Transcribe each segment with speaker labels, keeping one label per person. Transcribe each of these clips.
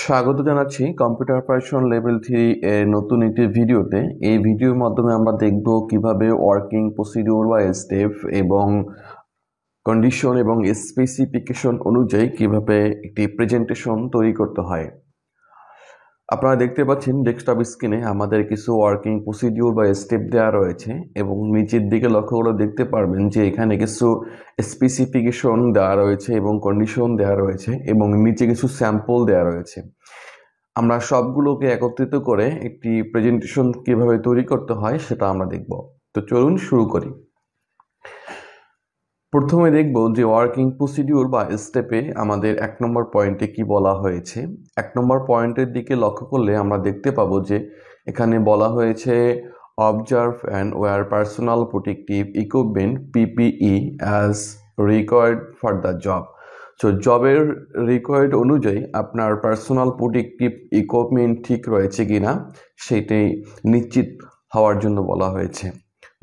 Speaker 1: স্বাগত জানাচ্ছি computer operation level 3 এর নতুন একটি ভিডিওতে। এই ভিডিওর মাধ্যমে আমরা দেখব কিভাবে ওয়ার্কিং প্রসিডিউর বা স্টেপ এবং কন্ডিশন এবং স্পেসিফিকেশন অনুযায়ী কিভাবে একটি প্রেজেন্টেশন তৈরি করতে হয়। আপনারা দেখতে পাচ্ছেন ডেস্কটপ স্ক্রিনে আমাদের কিছু ওয়ার্কিং প্রসিডিউর বা স্টেপ দেওয়া রয়েছে এবং নিচের দিকে লক্ষ্য করে দেখতে পারবেন যে এখানে কিছু স্পেসিফিকেশন দেওয়া রয়েছে এবং কন্ডিশন দেওয়া রয়েছে এবং নিচে কিছু স্যাম্পল দেওয়া রয়েছে। আমরা সবগুলোকে একত্রিত করে একটি প্রেজেন্টেশন কিভাবে তৈরি করতে হয় সেটা আমরা দেখব। তো চলুন শুরু করি। প্রথমে দেখব যে ওয়ার্কিং প্রসিডিউর বা স্টেপে আমাদের 1 নম্বর পয়েন্টে কি বলা হয়েছে। 1 নম্বর পয়েন্টের দিকে লক্ষ্য করলে আমরা দেখতে পাবো যে এখানে বলা হয়েছে observe and wear personal protective equipment PPE as required for the job. So জবের রিকোয়ার্ড অনুযায়ী আপনার পার্সোনাল প্রোটেক্টিভ ইকুইপমেন্ট ঠিক রয়েছে কিনা সেটাই নিশ্চিত হওয়ার জন্য বলা হয়েছে।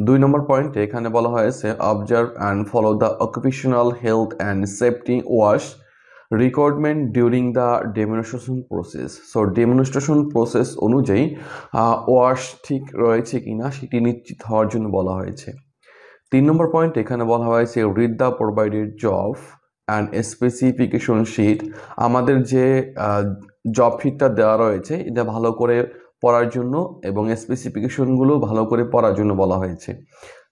Speaker 1: 2 নম্বর পয়েন্টে এখানে বলা হয়েছে observe and follow the occupational health and safety wash requirement during the demonstration process. So demonstration process অনুযায়ী ওয়াশ ঠিক রয়েছে কিনা সেটি নিশ্চিত হওয়ার জন্য বলা হয়েছে। 3 নম্বর পয়েন্ট এখানে বলা হয়েছে read the provided job and specification sheet. আমাদের যে জব শিটটা দেওয়া রয়েছে এটা ভালো করে পড়ার জন্য এবং স্পেসিফিকেশনগুলো ভালো করে পড়ার জন্য বলা হয়েছে।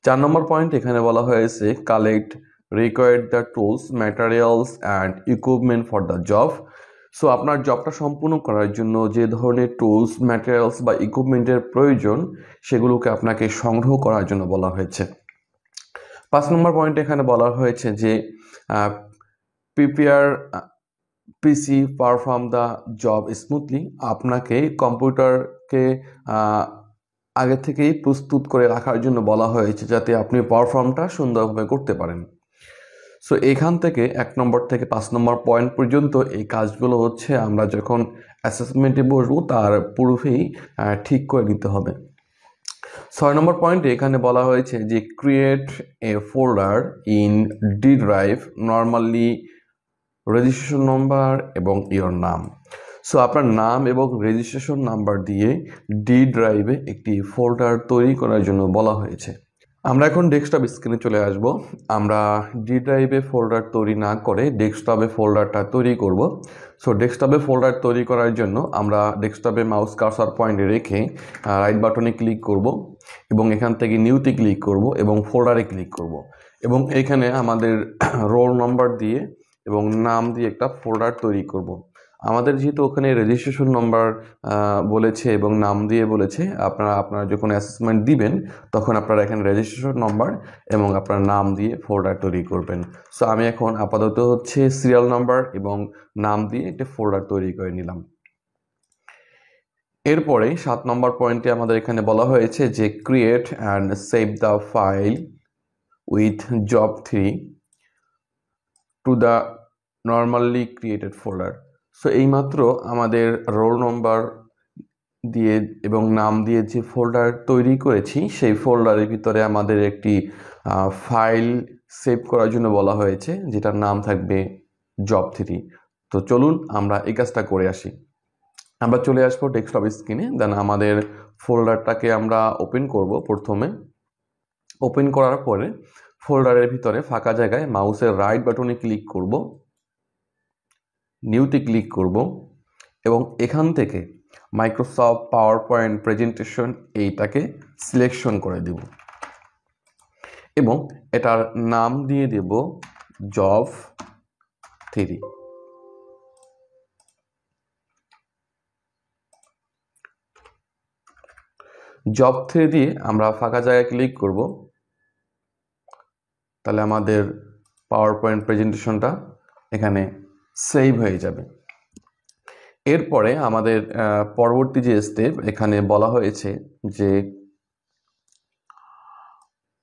Speaker 1: 4 নম্বর পয়েন্ট এখানে বলা হয়েছে collect required the tools materials and equipment for the job. So আপনার জবটা সম্পূর্ণ করার জন্য যে ধরনের টুলস ম্যাটেরিয়ালস বা ইকুইপমেন্টের প্রয়োজন সেগুলোকে আপনাকে সংগ্রহ করার জন্য বলা হয়েছে। 5 নম্বর পয়েন্ট এখানে বলা হয়েছে যে prepare PC perform the job smoothly. আপনাকে কম্পিউটারকে আগে থেকেই প্রস্তুত করে রাখার জন্য বলা হয়েছে যাতে আপনি পারফর্মটা সুন্দরভাবে করতে পারেন। সো এখান থেকে 1 নম্বর থেকে 5 নম্বর পয়েন্ট পর্যন্ত এই কাজগুলো হচ্ছে আমরা যখন অ্যাসেসমেন্টে বসবো তার পূর্বেই ঠিক করে নিতে হবে। 6 নম্বর পয়েন্টে এখানে বলা হয়েছে যে create a folder in D drive normally registration number এবং ইওর নাম। সো আপনার নাম এবং রেজিস্ট্রেশন নাম্বার দিয়ে ডি ড্রাইভে একটি ফোল্ডার তৈরি করার জন্য বলা হয়েছে। আমরা এখন ডেস্কটপ স্ক্রিনে চলে আসব। আমরা ডি ড্রাইভে ফোল্ডার তৈরি না করে ডেস্কটপে ফোল্ডারটা তৈরি করব। সো ডেস্কটপে ফোল্ডার তৈরি করার জন্য আমরা ডেস্কটপে মাউস কার্সার পয়েন্টে রেখে রাইট বাটনে ক্লিক করব এবং এখান থেকে নিউতে ক্লিক করব এবং ফোল্ডারে ক্লিক করব এবং এখানে আমাদের রোল নাম্বার দিয়ে এবং নাম দিয়ে একটা ফোল্ডার তৈরি করব। আমাদের যেহেতু ওখানে রেজিস্ট্রেশন নাম্বার বলেছে এবং নাম দিয়ে বলেছে, আপনারা যখন অ্যাসেসমেন্ট দিবেন তখন আপনারা এখানে রেজিস্ট্রেশন নাম্বার এবং আপনার নাম দিয়ে ফোল্ডার তৈরি করবেন। সো আমি এখন আপাতত হচ্ছে সিরিয়াল নাম্বার এবং নাম দিয়ে একটা ফোল্ডার তৈরি করে নিলাম। এরপরে 7 নম্বর পয়েন্টে আমাদের এখানে বলা হয়েছে যে create and save the file with job 3 to the normally created folder. So এইমাত্র আমাদের রোল নম্বর দিয়ে এবং নাম দিয়ে যে ফোল্ডার তৈরি করেছি সেই ফোল্ডারের ভিতরে আমাদের একটি ফাইল সেভ করার জন্য বলা হয়েছে যেটার নাম থাকবে জব 3। তো চলুন আমরা এই কাজটা করে আসি। আমরা চলে আসবো ডেস্কটপ স্ক্রিনে, দেন আমাদের ফোল্ডারটাকে আমরা ওপেন করব। প্রথমে ওপেন করার পরে ফোল্ডারের ভিতরে ফাঁকা জায়গায় মাউসের রাইট বাটনে ক্লিক করব, নিউতে ক্লিক করব এবং এখান থেকে মাইক্রোসফট পাওয়ার পয়েন্ট প্রেজেন্টেশন এইটাকে সিলেকশন করে দেব এবং এটার নাম দিয়ে দেব জব 3। জব 3 দিয়ে আমরা ফাঁকা জায়গায় ক্লিক করব, তাহলে আমাদের পাওয়ার পয়েন্ট প্রেজেন্টেশনটা এখানে সেভ হয়ে যাবে। এরপরে আমাদের পরবর্তী যে স্টেপ এখানে বলা হয়েছে যে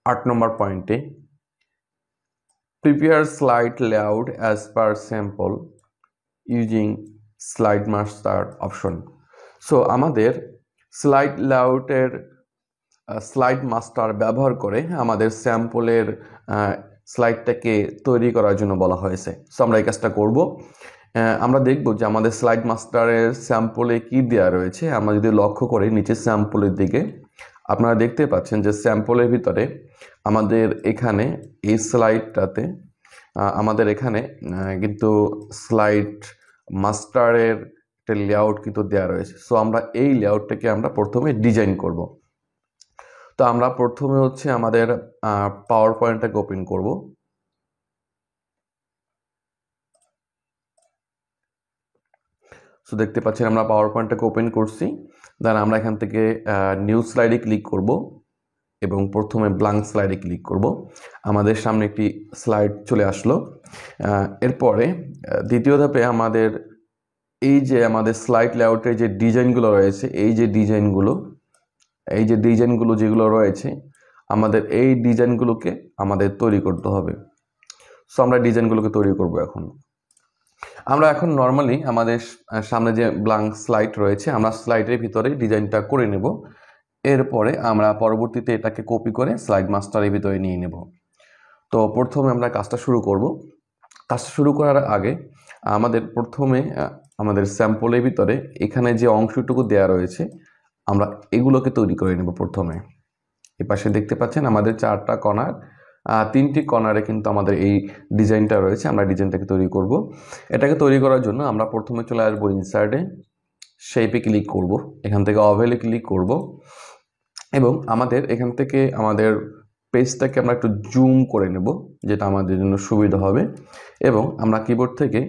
Speaker 1: 8 নম্বর পয়েন্টে prepare slide layout as per sample using slide master option. So আমাদের স্লাইড লেআউটের স্লাইড মাস্টার ব্যবহার করে আমাদের স্যাম্পলের স্লাইডটাকে তৈরি করার জন্য বলা হয়েছে। সো আমরা এই কাজটা করব আমরা দেখব যে আমাদের স্লাইড মাস্টারের স্যাম্পলে কি দেওয়া রয়েছে। আমরা যদি লক্ষ্য করি নিচে স্যাম্পলের দিকে, আপনারা দেখতে পাচ্ছেন যে স্যাম্পলের ভিতরে আমাদের এখানে এই স্লাইডটাতে আমাদের এখানে কিন্তু স্লাইড মাস্টারের একটা লেআউট কিন্তু দেওয়া রয়েছে। সো আমরা এই লেআউটটাকে আমরা প্রথমে ডিজাইন করব। তো আমরা প্রথমে হচ্ছে আমাদের পাওয়ার পয়েন্টটাকে ওপেন করব। সো দেখতে পাচ্ছেন আমরা পাওয়ার পয়েন্টটাকে ওপেন করছি। দেন আমরা এখান থেকে নিউ স্লাইডে ক্লিক করব এবং প্রথমে ব্ল্যাঙ্ক স্লাইডে ক্লিক করব। আমাদের সামনে একটি স্লাইড চলে আসলো। এরপরে দ্বিতীয় ধাপে আমাদের এই যে আমাদের স্লাইড লেআউটের যে ডিজাইনগুলো রয়েছে, এই যে ডিজাইনগুলো যেগুলো রয়েছে, আমাদের এই ডিজাইনগুলোকে আমাদের তৈরি করতে হবে। সো আমরা ডিজাইনগুলোকে তৈরি করব। আমরা এখন নর্মালি আমাদের সামনে যে ব্ল্যাঙ্ক স্লাইড রয়েছে, আমরা স্লাইডের ভিতরে ডিজাইনটা করে নেব। এরপরে আমরা পরবর্তীতে এটাকে কপি করে স্লাইড মাস্টারের ভিতরে নিয়ে নেব। তো প্রথমে আমরা কাজটা শুরু করব। কাজটা শুরু করার আগে আমাদের প্রথমে আমাদের স্যাম্পলের ভিতরে এখানে যে অংশটুকু দেওয়া রয়েছে, আমরা এগুলোকে তৈরি করে নেব। প্রথমে এপাশে দেখতে পাচ্ছেন আমাদের 4টা কর্নার, 3টি কর্নারে কিন্তু আমাদের এই ডিজাইনটা রয়েছে। আমরা ডিজাইনটাকে তৈরি করব। এটাকে তৈরি করার জন্য আমরা প্রথমে চলে আসবো ইনসার্টে, শেপে ক্লিক করব, এখান থেকে ওভেলে ক্লিক করব এবং আমাদের এখান থেকে আমাদের পেজটাকে আমরা একটু জুম করে নেব, যেটা আমাদের জন্য সুবিধা হবে। এবং আমরা কিবোর্ড থেকে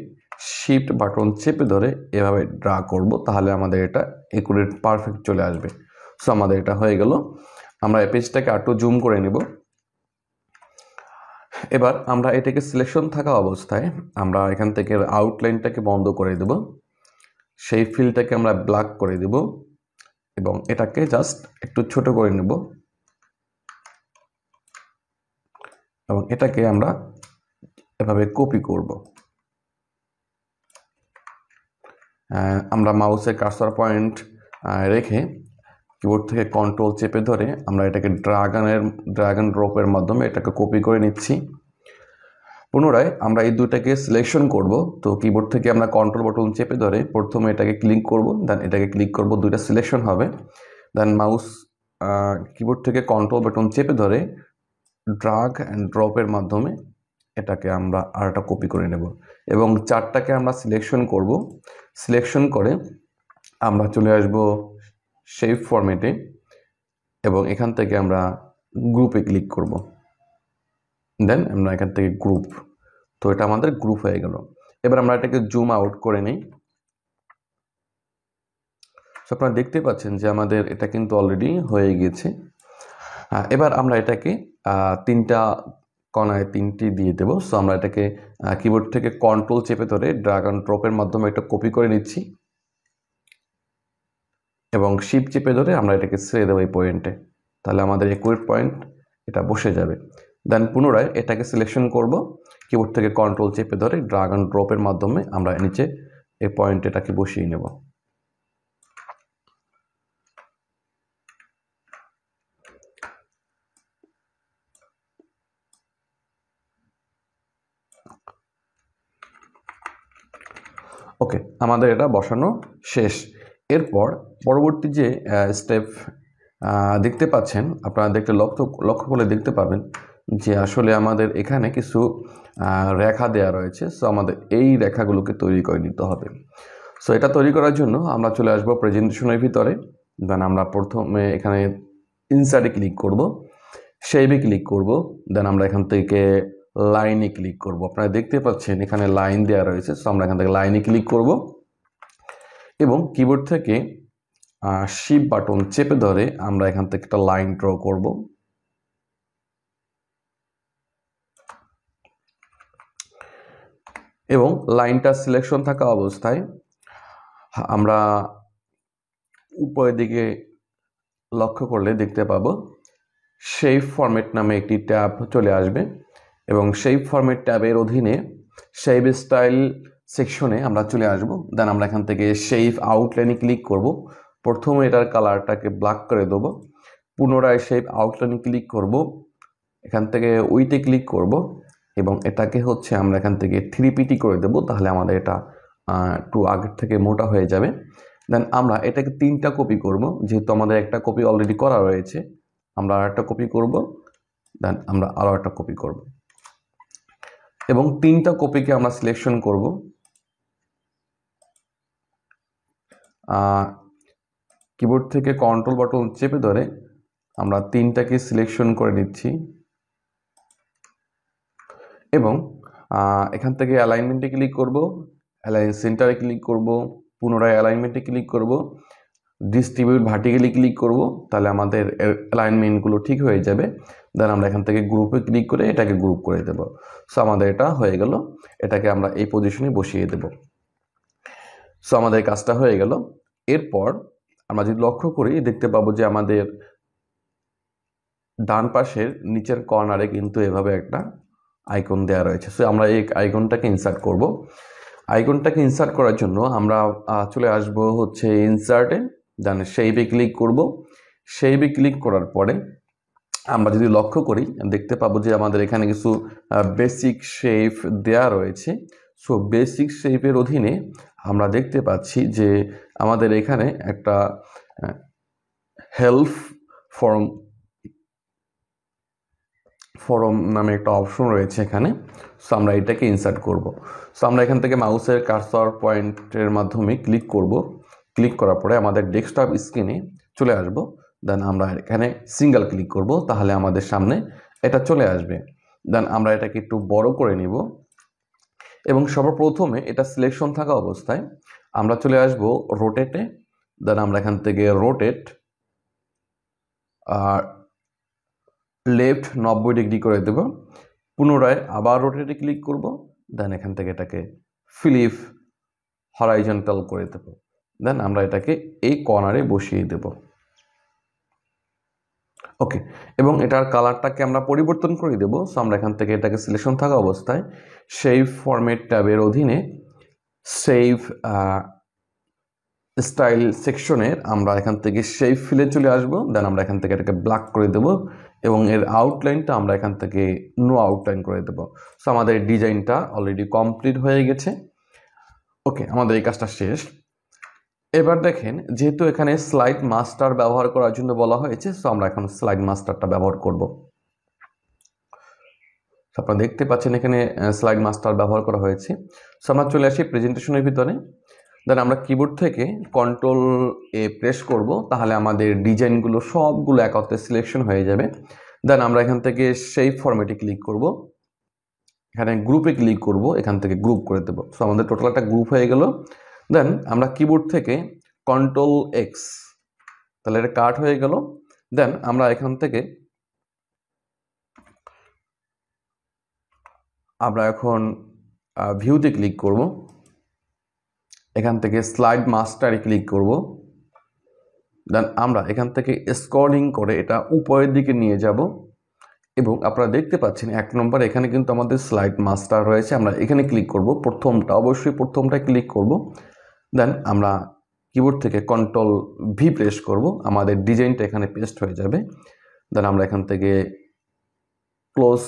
Speaker 1: শিফট বাটন চেপে ধরে এভাবে ড্রা করব, তাহলে আমাদের এটা একুরেট পারফেক্ট চলে আসবে। সো আমাদের এটা হয়ে গেল। আমরা এই পেজটাকে একটু জুম করে নেব। এবার আমরা এটাকে সিলেকশন থাকা অবস্থায় আমরা এখান থেকে আউটলাইনটাকে বন্ধ করে দেব, সেই ফিলটাকে আমরা ব্ল্যাক করে দেব এবং এটাকে জাস্ট একটু ছোট করে নেব এবং এটাকে আমরা এভাবে কপি করব। আমরা মাউসের কার্সর পয়েন্ট রেখে কিবোর্ড থেকে কন্ট্রোল চেপে ধরে আমরা এটাকে ড্র্যাগ অ্যান্ড ড্রপের মাধ্যমে এটাকে কপি করে নিচ্ছি। পুনরায় আমরা এই দুটাকে সিলেকশন করব। তো কিবোর্ড থেকে আমরা কন্ট্রোল বাটন চেপে ধরে প্রথমে এটাকে ক্লিক করব, দেন এটাকে ক্লিক করব, দুইটা সিলেকশন হবে। দেন মাউস কিবোর্ড থেকে কন্ট্রোল বাটন চেপে ধরে ড্র্যাগ অ্যান্ড ড্রপের মাধ্যমে এটাকে আমরা আরেকটা কপি করে নেব এবং 4টাকে আমরা সিলেকশন করব। সিলেকশন করে আমরা চলে আসব শেপ ফরম্যাটে এবং এখান থেকে আমরা গ্রুপে ক্লিক করব। দেন আমরা এখান থেকে গ্রুপ, তো এটা আমাদের গ্রুপ হয়ে গেল। এবার আমরা এটাকে জুম আউট করে নিই। আপনারা দেখতে পাচ্ছেন যে আমাদের এটা কিন্তু অলরেডি হয়ে গেছে। এবার আমরা এটাকে 3টা কর্নারে 3টি দিয়ে দেব। সো আমরা এটাকে কিবোর্ড থেকে কন্ট্রোল চেপে ধরে ড্র্যাগ অ্যান্ড ড্রপের মাধ্যমে এটা কপি করে নিচ্ছি এবং শিফট চেপে ধরে আমরা এটাকে ছেড়ে দেবো এই পয়েন্টে, তাহলে আমাদের একুরেট পয়েন্ট এটা বসে যাবে। দেন পুনরায় এটাকে সিলেকশন করব, কিবোর্ড থেকে কন্ট্রোল চেপে ধরে ড্র্যাগ অ্যান্ড ড্রপের মাধ্যমে আমরা নিচে এই পয়েন্ট এটাকে বসিয়ে নেব। ওকে, আমাদের এটা বসানো শেষ। এরপর পরবর্তী যে স্টেপ দেখতে পাচ্ছেন, আপনারা লক্ষ্য করলে দেখতে পাবেন যে আসলে আমাদের এখানে কিছু রেখা দেয়া রয়েছে। সো আমাদের এই রেখাগুলোকে তৈরি করে নিতে হবে। সো এটা তৈরি করার জন্য আমরা চলে আসবো প্রেজেন্টেশনের ভিতরে। দেন আমরা প্রথমে এখানে ইনসার্টে ক্লিক করব, শেপে ক্লিক করব, দেন আমরা এখান থেকে লাইনে ক্লিক করব। আপনারা দেখতে পাচ্ছেন এখানে লাইন দেওয়া রয়েছে। সো আমরা এখান থেকে লাইনে ক্লিক করব এবং কিবোর্ড থেকে শিফট বাটন চেপে ধরে আমরা এখান থেকে একটা লাইন ড্র করব। এবং লাইনটা সিলেকশন থাকা অবস্থায় আমরা উপরের দিকে লক্ষ্য করলে দেখতে পাবো শেপ ফরম্যাট নামে একটি ট্যাব চলে আসবে এবং শেপ ফরম্যাট ট্যাবের অধীনে শেপ স্টাইল সেকশনে আমরা চলে আসব। দেন আমরা এখান থেকে শেপ আউটলাইনে ক্লিক করব। প্রথমে এটার কালারটাকে ব্ল্যাক করে দেবো। পুনরায় শেপ আউটলাইনে ক্লিক করব, এখান থেকে উইথে ক্লিক করব এবং এটাকে হচ্ছে আমরা এখান থেকে 3PT করে দেব, তাহলে আমাদের এটা একটু আগের থেকে মোটা হয়ে যাবে। দেন আমরা এটাকে 3টা কপি করব, যেহেতু আমাদের একটা কপি অলরেডি করা রয়েছে। আমরা আর একটা কপি করব, দেন আমরা আরও একটা কপি করব এবং 3টা কপিকে আমরা সিলেকশন করব। কিবোর্ড থেকে কন্ট্রোল বাটন চেপে ধরে আমরা 3টাকে সিলেকশন করে নিচ্ছি এবং এখান থেকে অ্যালাইনমেন্টে ক্লিক করব, অ্যালাইন সেন্টারে ক্লিক করব, পুনরায় অ্যালাইনমেন্টে ক্লিক করব, ডিস্ট্রিবিউট ভার্টিক্যালি ক্লিক করব, তাহলে আমাদের অ্যালাইনমেন্টগুলো ঠিক হয়ে যাবে। দেন আমরা এখান থেকে গ্রুপে ক্লিক করে এটাকে গ্রুপ করে দেব। সো আমাদের এটা হয়ে গেল, এটাকে আমরা এই পজিশনে বসিয়ে দেব। সো আমাদের কাজটা হয়ে গেল। এরপর আমরা যদি লক্ষ্য করি দেখতে পাবো যে আমাদের ডান পাশের নিচের কর্নারে কিন্তু এভাবে একটা আইকন দেওয়া রয়েছে। সো আমরা এই আইকনটাকে ইনসার্ট করব। আইকনটাকে ইনসার্ট করার জন্য আমরা চলে আসব হচ্ছে ইনসার্টে, দেন শেপে ক্লিক করব। শেপে ক্লিক করার পরে আমরা যদি লক্ষ্য করি দেখতে পাবো যে আমাদের এখানে কিছু বেসিক শেপ দেয়া রয়েছে। সো বেসিক শেপের অধীনে আমরা দেখতে পাচ্ছি যে আমাদের এখানে একটা হেল্প ফরম নামে একটা অপশন রয়েছে এখানে। সো আমরা এটাকে ইনসার্ট করব। সো আমরা এখান থেকে মাউসের কার্সর পয়েন্টের মাধ্যমে ক্লিক করব। ক্লিক করার পরে আমাদের ডেস্কটপ স্ক্রিনে চলে আসব। দেন আমরা এখানে সিঙ্গেল ক্লিক করব, তাহলে আমাদের সামনে এটা চলে আসবে। দেন আমরা এটাকে একটু বড় করে নিব এবং সর্বপ্রথমে এটা সিলেকশন থাকা অবস্থায় আমরা চলে আসব রোটেটে। দেন আমরা এখান থেকে রোটেট আর লেফট 90 ডিগ্রি করে দেব। পুনরায় আবার রোটেটে ক্লিক করব। দেন এখান থেকে এটাকে ফ্লিপ হরাইজন্টাল করে দেব। দেন আমরা এটাকে এই কর্নারে বসিয়ে দেব। ওকে, এবং এটার কালারটাকে আমরা পরিবর্তন করে দেব। সো আমরা এখান থেকে এটাকে সিলেকশন থাকা অবস্থায় শেপ ফরম্যাট ট্যাবের অধীনে সেভ স্টাইল সেকশনের আমরা এখান থেকে শেপ ফিলে চলে আসব। দেন আমরা এখান থেকে এটাকে ব্ল্যাক করে দেব এবং এর আউটলাইনটা আমরা এখান থেকে নো আউটলাইন করে দেব। সো আমাদের ডিজাইনটা অলরেডি কমপ্লিট হয়ে গেছে। ওকে, আমাদের এই কাজটা শেষ। এবার দেখেন, যেহেতু এখানে স্লাইড মাস্টার ব্যবহার করার জন্য বলা হয়েছে, সো আমরা এখন স্লাইড মাস্টারটা ব্যবহার করব। আপনারা দেখতে পাচ্ছেন এখানে স্লাইড মাস্টার ব্যবহার করা হয়েছে। সো আমরা চলে আসি প্রেজেন্টেশনের ভিতরে। দেন আমরা কিবোর্ড থেকে কন্ট্রোল এ প্রেস করব, তাহলে আমাদের ডিজাইনগুলো সবগুলো একত্রে সিলেকশন হয়ে যাবে। দেন আমরা এখান থেকে শেপ ফরম্যাটে ক্লিক করব, এখানে গ্রুপে ক্লিক করব, এখান থেকে গ্রুপ করে দেব। সো আমাদের টোটাল একটা গ্রুপ হয়ে গেল। দেন আমরা কিবোর্ড থেকে কন্ট্রোল এক্স, তাহলে এটা কাট হয়ে গেল। দেন আমরা এখান থেকে আমরা এখন ভিউতে ক্লিক করব, এখান থেকে স্লাইড মাস্টারে ক্লিক করব। দেন আমরা এখান থেকে স্ক্রলিং করে এটা উপরের দিকে নিয়ে যাব এবং আপনারা দেখতে পাচ্ছেন 1 নম্বর এখানে কিন্তু আমাদের স্লাইড মাস্টার রয়েছে। আমরা এখানে ক্লিক করব, প্রথমটা অবশ্যই প্রথমটা ক্লিক করব। দেন আমরা কিবোর্ড থেকে কন্ট্রোল ভি প্রেস করব, আমাদের ডিজাইনটা এখানে পেস্ট হয়ে যাবে। দেন আমরা এখান থেকে ক্লোজ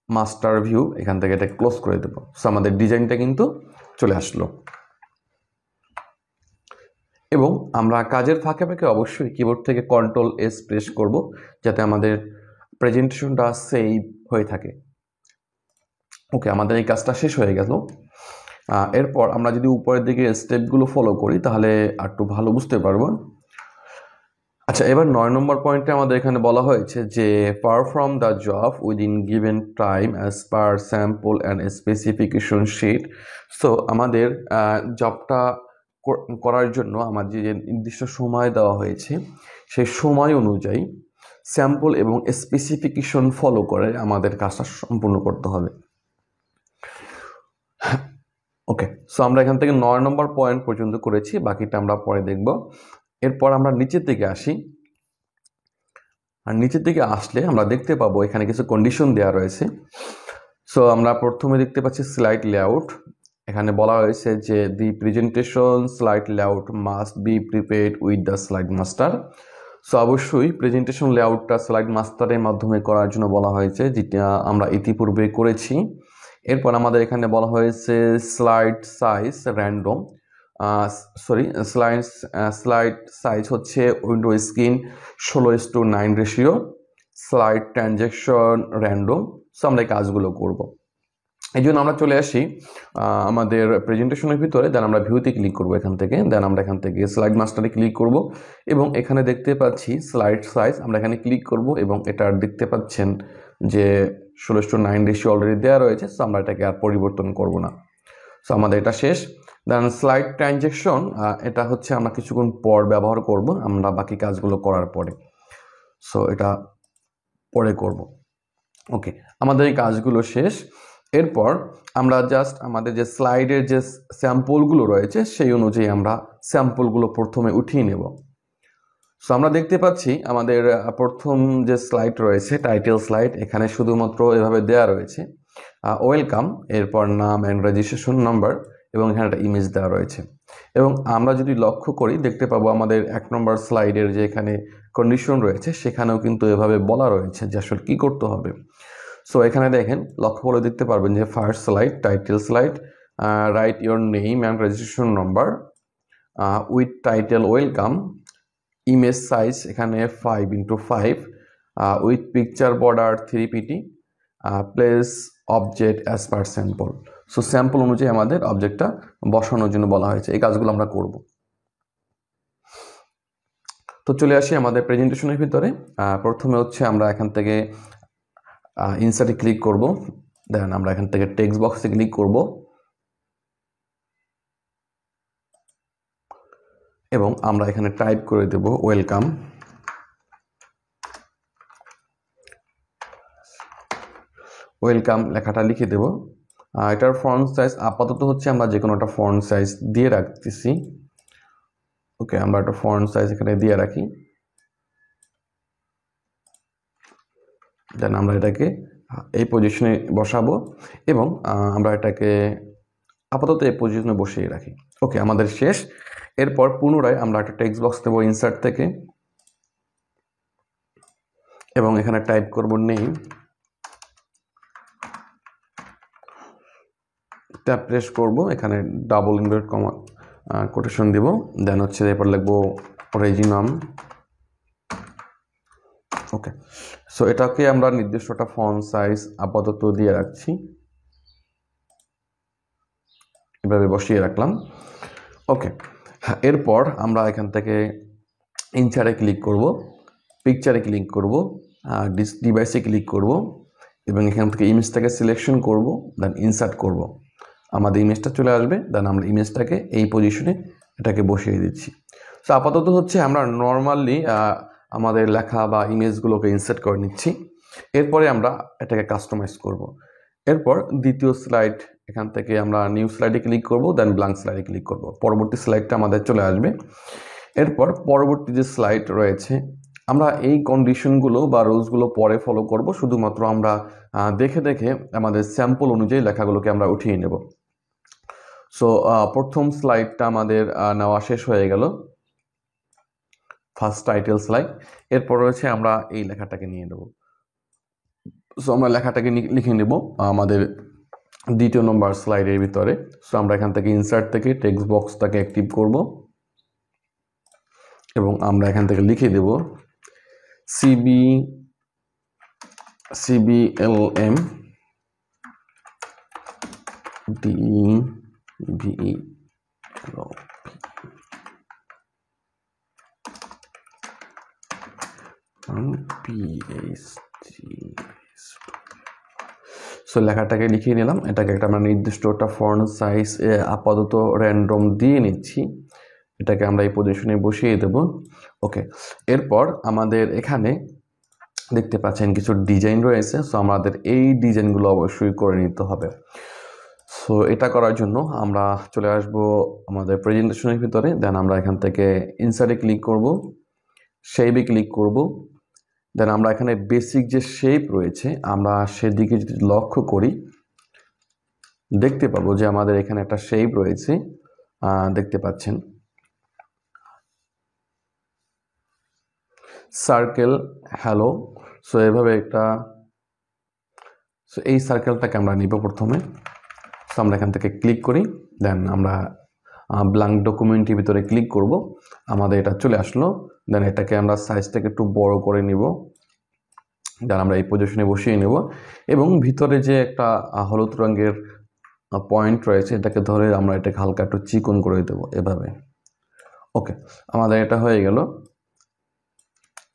Speaker 1: মাস্টার ভিউ, এখান থেকে এটা ক্লোজ করে দেব। সো আমাদের ডিজাইনটা কিন্তু চলে আসলো। এবং আমরা কাজের ফাঁকে ফাঁকে অবশ্যই কিবোর্ড থেকে কন্ট্রোল এস প্রেস করব, যাতে আমাদের প্রেজেন্টেশনটা সেভ হয়ে থাকে। ওকে, আমাদের এই কাজটা শেষ হয়ে গেল। এরপর আমরা যদি উপরের দিকে স্টেপগুলো ফলো করি তাহলে আর একটু ভালো বুঝতে পারবো। আচ্ছা, এবার 9 নম্বর পয়েন্টে আমাদের এখানে বলা হয়েছে যে perform the job within given time as per sample and specification sheet. So আমাদের জবটা করার জন্য আমার যে নির্দিষ্ট সময় দেওয়া হয়েছে সেই সময় অনুযায়ী স্যাম্পল এবং স্পেসিফিকেশন ফলো করে আমাদের কাজটা সম্পূর্ণ করতে হবে। ওকে, সো আমরা এখান থেকে 9 নম্বর পয়েন্ট পর্যন্ত করেছি, বাকিটা আমরা পরে দেখব। এরপর আমরা নিচের দিকে আসি, আর নিচের দিকে আসলে আমরা দেখতে পাবো এখানে কিছু কন্ডিশন দেওয়া রয়েছে। সো আমরা প্রথমে দেখতে পাচ্ছি স্লাইড লেআউট। এখানে বলা হয়েছে যে the presentation slide layout must be prepared with the slide master. So অবশ্যই প্রেজেন্টেশন লেআউটটা স্লাইড মাস্টারের মাধ্যমে করার জন্য বলা হয়েছে, যেটা আমরা ইতিপূর্বে করেছি। এরপর আমাদের এখানে বলা হয়েছে slide size random, slide size হচ্ছে window screen 16:9 ratio, slide transaction random. So আমরা এই কাজগুলো করব। এই জন্য আমরা চলে আসি আমাদের প্রেজেন্টেশনের ভিতরে, দেন আমরা ভিউতে ক্লিক করব এখান থেকে, দেন আমরা এখান থেকে স্লাইড মাস্টারে ক্লিক করব এবং এখানে দেখতে পাচ্ছি স্লাইড সাইজ, আমরা এখানে ক্লিক করব এবং এটা দেখতে পাচ্ছেন যে 16:9 রেশিও অলরেডি দেওয়া রয়েছে। সো আমরা এটাকে আর পরিবর্তন করব না। সো আমাদের এটা শেষ। দেন স্লাইড ট্রানজ্যাকশন, এটা হচ্ছে আমরা কিছুক্ষণ পর ব্যবহার করব, আমরা বাকি কাজগুলো করার পরে। সো এটা পরে করব। ওকে, আমাদের এই কাজগুলো শেষ। এরপর আমরা জাস্ট আমাদের যে স্লাইডের যে স্যাম্পলগুলো রয়েছে সেই অনুযায়ী আমরা স্যাম্পলগুলো প্রথমে উঠিয়ে নেব। সো আমরা দেখতে পাচ্ছি আমাদের প্রথম যে স্লাইড রয়েছে টাইটেল স্লাইড, এখানে শুধুমাত্র এভাবে দেওয়া রয়েছে ওয়েলকাম, এরপর নাম অ্যান্ড রেজিস্ট্রেশন নাম্বার এবং এখানে একটা ইমেজ দেওয়া রয়েছে। এবং আমরা যদি লক্ষ্য করি দেখতে পাবো আমাদের 1 নম্বর স্লাইডের যে এখানে কন্ডিশন রয়েছে সেখানেও কিন্তু এভাবে বলা রয়েছে যে আসলে কী করতে হবে। সো এখানে দেখেন, লক্ষ্য করে দেখতে পারবেন যে first slide title slide, right your name and registration number with title welcome, image size এখানে 5x5 with picture border 3pt, place object as per sample. So sample অনুযায়ী আমাদের অবজেক্টটা বসানোর জন্য বলা হয়েছে। এই কাজগুলো আমরা করব। তো চলে আসি আমাদের প্রেজেন্টেশনের ভিতরে। প্রথমে হচ্ছে আমরা এখান থেকে ইনসার্টে ক্লিক করব, দেন আমরা এখান থেকে টেক্সট বক্সে ক্লিক করব এবং আমরা এখানে টাইপ করে দেব ওয়েলকাম। ওয়েলকাম লেখাটা লিখে দেব। এটার ফন্ট সাইজ আপাতত হচ্ছে আমরা যে কোনো একটা ফন্ট সাইজ দিয়ে রাখতেছি। ওকে, আমরা একটা ফন্ট সাইজ এখানে দিয়ে রাখি, দেন আমরা এটাকে এই পজিশনে বসাবো এবং আমরা এটাকে আপাতত এই পজিশনে বসিয়ে রাখি। ওকে, আমাদের শেষ। এরপর পুনরায় আমরা একটা টেক্সট বক্স নেব ইনসার্ট থেকে এবং এখানে টাইপ করব নেম, ট্যাব প্রেস করব, এখানে ডাবল ইনভার্টেড কমা কোটেশন দিব, দেন হচ্ছে এরপর লিখবো রেজিনাম। ওকে, সো এটাকে আমরা নির্দিষ্ট একটা ফন্ট সাইজ আপাতত দিয়ে রাখছি, এভাবে বসিয়ে রাখলাম। ওকে, এরপর আমরা এখান থেকে ইনসার্টে ক্লিক করব, পিকচারে ক্লিক করব, ডিভাইসে ক্লিক করব এবং এখান থেকে ইমেজটাকে সিলেকশন করব, দেন ইনসার্ট করব। আমাদের ইমেজটা চলে আসবে, দেন আমরা ইমেজটাকে এই পজিশনে এটাকে বসিয়ে দিচ্ছি। সো আপাতত হচ্ছে আমরা নর্মালি আমাদের লেখা বা ইমেজগুলোকে ইনসার্ট করে নিচ্ছি। এরপরে আমরা এটাকে কাস্টমাইজ করব। এরপর দ্বিতীয় স্লাইড, এখান থেকে আমরা নিউ স্লাইডে ক্লিক করব, দেন ব্ল্যাঙ্ক স্লাইডে ক্লিক করব। পরবর্তী স্লাইডটা আমাদের চলে আসবে। এরপর পরবর্তী যে স্লাইড রয়েছে আমরা এই কন্ডিশনগুলো বা রুলসগুলো পরে ফলো করব, শুধুমাত্র আমরা দেখে দেখে আমাদের স্যাম্পল অনুযায়ী লেখাগুলোকে আমরা উঠিয়ে নেব। সো প্রথম স্লাইডটা আমাদের নেওয়া শেষ হয়ে গেল, ফার্স্ট টাইটেল স্লাইড। এরপর রয়েছে আমরা এই লেখাটাকে নিয়ে নেব। সো আমরা লেখাটাকে লিখে নেব আমাদের দ্বিতীয় নম্বর স্লাইডের ভিতরে। সো আমরা এখান থেকে ইনসার্ট থেকে টেক্সট বক্সটাকে অ্যাক্টিভ করব এবং আমরা এখান থেকে লিখে দেব CBLM DVE সো লেখাটাকে লিখিয়ে নিলাম। এটাকে একটা আমরা নির্দিষ্ট একটা ফন্ট সাইজ আপাতত র্যান্ডম দিয়ে নিচ্ছি, এটাকে আমরা এই পজিশনে বসিয়ে দেব। ওকে, এরপর আমাদের এখানে দেখতে পাচ্ছেন কিছু ডিজাইন রয়েছে। সো আমাদের এই ডিজাইনগুলো অবশ্যই করে নিতে হবে। সো এটা করার জন্য আমরা চলে আসব আমাদের প্রেজেন্টেশনের ভিতরে, দেন আমরা এখান থেকে ইনসার্টে ক্লিক করব, শেপে ক্লিক করব, দেন আমরা এখানে বেসিক যে শেপ রয়েছে আমরা সেদিকে যদি লক্ষ্য করি দেখতে পাবো যে আমাদের এখানে একটা শেপ রয়েছে, দেখতে পাচ্ছেন সার্কেল হ্যালো। সো এভাবে একটা সো এই সার্কেলটাকে আমরা নিব প্রথমে। সো আমরা এখান থেকে ক্লিক করি, দেন আমরা ব্ল্যাঙ্ক ডকুমেন্টের ভিতরে ক্লিক করব, আমাদের এটা চলে আসলো। দেন এটাকে আমরা সাইজটাকে একটু বড় করে নিব, দেন আমরা এই পজিশনে বসিয়ে নেব এবং ভিতরে যে একটা হলুদ রঙের পয়েন্ট রয়েছে এটাকে ধরে আমরা এটাকে হালকা একটু চিকন করে দেবো এভাবে। ওকে, আমাদের এটা হয়ে গেল।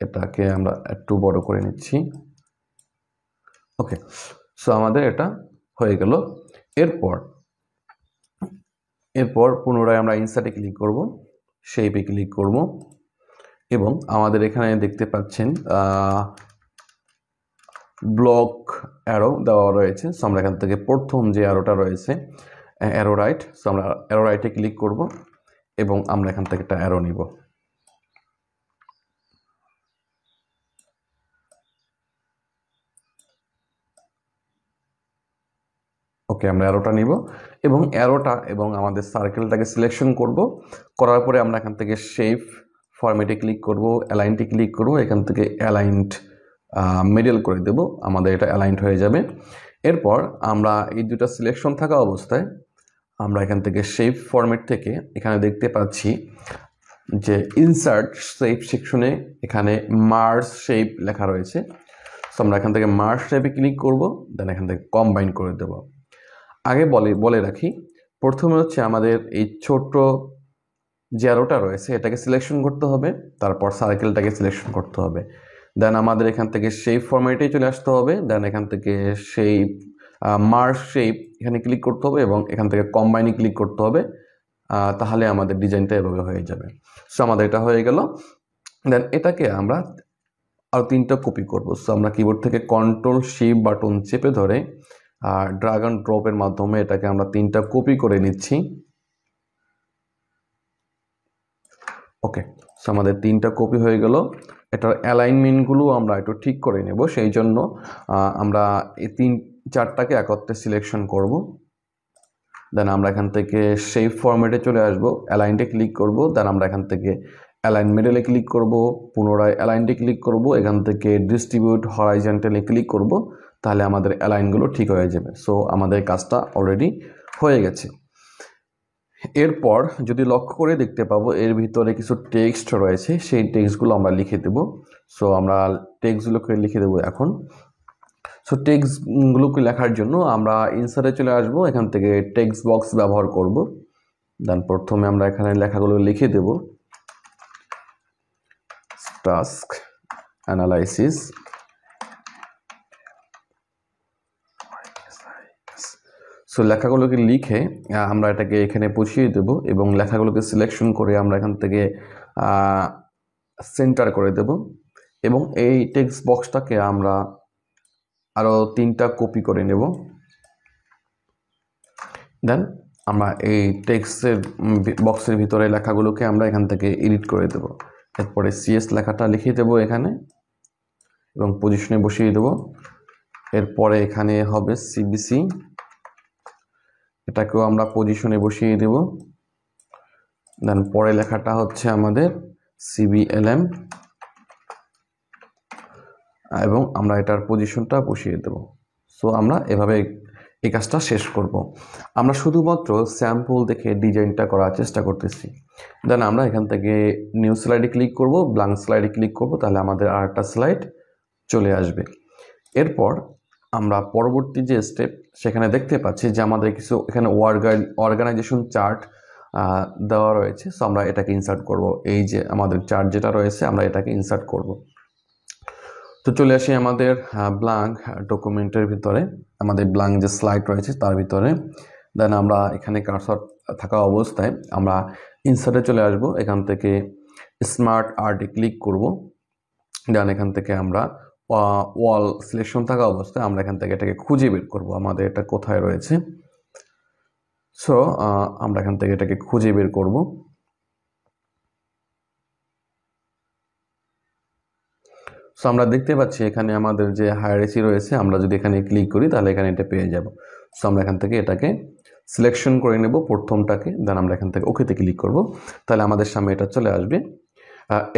Speaker 1: এটাকে আমরা একটু বড় করে নিচ্ছি। ওকে, সো আমাদের এটা হয়ে গেল। এরপর পুনরায় আমরা ইনসার্টে ক্লিক করব, শেপে ক্লিক করব এবং আমাদের এখানে দেখতে পাচ্ছেন ব্লক অ্যারো দেওয়া রয়েছে। সো আমরা এখান থেকে প্রথম যে অ্যারোটা রয়েছে অ্যারো রাইট, সো আমরা অ্যারো রাইটে ক্লিক করব এবং আমরা এখান থেকে একটা অ্যারো নিব। ওকে, আমরা অ্যারোটা নিব এবং অ্যারোটা এবং আমাদের সার্কেলটাকে সিলেকশন করব। করার পরে আমরা এখান থেকে শেপ ফরম্যাটে ক্লিক করব, অ্যালাইনটি ক্লিক করব, এখান থেকে অ্যালাইন্ড মিডল করে দেব, আমাদের এটা অ্যালাইন্ড হয়ে যাবে। এরপর আমরা এই দুটো সিলেকশন থাকা অবস্থায় আমরা এখান থেকে শেপ ফরম্যাট থেকে এখানে দেখতে পাচ্ছি যে ইনসার্ট শেপ সেকশনে এখানে মার্জ শেপ লেখা রয়েছে। সো আমরা এখান থেকে মার্জ শেপে ক্লিক করব, দেন এখান থেকে কম্বাইন করে দেব। আগে বলে রাখি, প্রথমে হচ্ছে আমাদের এই ছোট যে অ্যারোটা রয়েছে এটাকে সিলেকশন করতে হবে, তারপর সার্কেলটাকে সিলেকশন করতে হবে, দেন আমাদের এখান থেকে শেপ ফরম্যাটেই চলে আসতে হবে, দেন এখান থেকে শেপ মার্জ শেপ এখানে ক্লিক করতে হবে এবং এখান থেকে কম্বাইনে ক্লিক করতে হবে, তাহলে আমাদের ডিজাইনটা এভাবে হয়ে যাবে। সো আমাদের এটা হয়ে গেল। দেন এটাকে আমরা আরও 3টা কপি করব। সো আমরা কিবোর্ড থেকে কন্ট্রোল শিফট বাটন চেপে ধরে ড্র্যাগ অ্যান্ড ড্রপের মাধ্যমে এটাকে আমরা 3টা কপি করে নিচ্ছি। ওকে, সো আমাদের 3টা কপি হয়ে গেল। এটার অ্যালাইনমেন্টগুলো আমরা একটু ঠিক করে নেব, সেই জন্য আমরা এই 3-4টাকে একত্রে সিলেকশন করব। দেন আমরা এখান থেকে শেপ ফরম্যাটে চলে আসব, অ্যালাইনটে ক্লিক করব, দেন আমরা এখান থেকে অ্যালাইন মিডলে ক্লিক করব, পুনরায় অ্যালাইনটে ক্লিক করব, এখান থেকে ডিস্ট্রিবিউট হরাইজন্টালে ক্লিক করব, তাহলে আমাদের অ্যালাইনগুলো ঠিক হয়ে যাবে। সো আমাদের কাজটা অলরেডি হয়ে গেছে। এরপর যদি লক্ষ্য করে দেখতে পাবো এর ভিতরে কিছু টেক্সট রয়েছে, সেই টেক্সটগুলো আমরা লিখে দেব। সো আমরা টেক্সটগুলোকে লিখে দেবো এখন। সো টেক্সটগুলোকে লেখার জন্য আমরা ইনসার্টে চলে আসব, এখান থেকে টেক্সট বক্স ব্যবহার করব। দেন প্রথমে আমরা এখানে লেখাগুলো লিখে দেব, টাস্ক অ্যানালাইসিস। সো লেখাগুলোকে লিখে আমরা এটাকে এখানে বসিয়ে দেব এবং লেখাগুলোকে সিলেকশন করে আমরা এখান থেকে সেন্টার করে দেব এবং এই টেক্সট বক্সটাকে আমরা আরও 3টা কপি করে নেব। দেন আমরা এই টেক্সটের বক্সের ভিতরে লেখাগুলোকে আমরা এখান থেকে এডিট করে দেব। এরপরে সিএস লেখাটা লিখে দেব এখানে এবং পজিশনে বসিয়ে দেব। এরপরে এখানে হবে সিবিসি, এটাকেও আমরা পজিশনে বসিয়ে দেব। দেন পরে লেখাটা হচ্ছে আমাদের সিবিএলএম এবং আমরা এটার পজিশনটা বসিয়ে দেব। সো আমরা এভাবে এই কাজটা শেষ করব। আমরা শুধুমাত্র স্যাম্পল দেখে ডিজাইনটা করার চেষ্টা করতেছি। দেন আমরা এখান থেকে নিউ স্লাইডে ক্লিক করব, ব্ল্যাঙ্ক স্লাইডে ক্লিক করব, তাহলে আমাদের আরেকটা স্লাইড চলে আসবে। এরপর আমরা পরবর্তী যে স্টেপ সেখানে দেখতে পাচ্ছি যে আমাদের কিছু এখানে অর্গানাইজেশন চার্ট দেওয়া রয়েছে। সো আমরা এটাকে ইনসার্ট করব, এই যে আমাদের চার্ট যেটা রয়েছে আমরা এটাকে ইনসার্ট করব। তো চলে আসি আমাদের ব্ল্যাঙ্ক ডকুমেন্টের ভিতরে, আমাদের ব্ল্যাঙ্ক যে স্লাইড রয়েছে তার ভিতরে। দেন আমরা এখানে কার্সর থাকা অবস্থায় আমরা ইনসার্টে চলে আসব, এখান থেকে স্মার্ট আর্টে ক্লিক করব। দেন এখান থেকে আমরা ওয়াল সিলেকশন থাকা অবস্থায় আমরা এখান থেকে এটাকে খুঁজে বের করব আমাদের এটা কোথায় রয়েছে। সো আমরা এখান থেকে এটাকে খুঁজে বের করব। সো আমরা দেখতে পাচ্ছি এখানে আমাদের যে হায়ারার্কি রয়েছে, আমরা যদি এখানে ক্লিক করি তাহলে এখানে এটা পেয়ে যাব। সো আমরা এখান থেকে এটাকে সিলেকশন করে নেব প্রথমটাকে, দেন আমরা এখান থেকে ওকেতে ক্লিক করব, তাহলে আমাদের সামনে এটা চলে আসবে।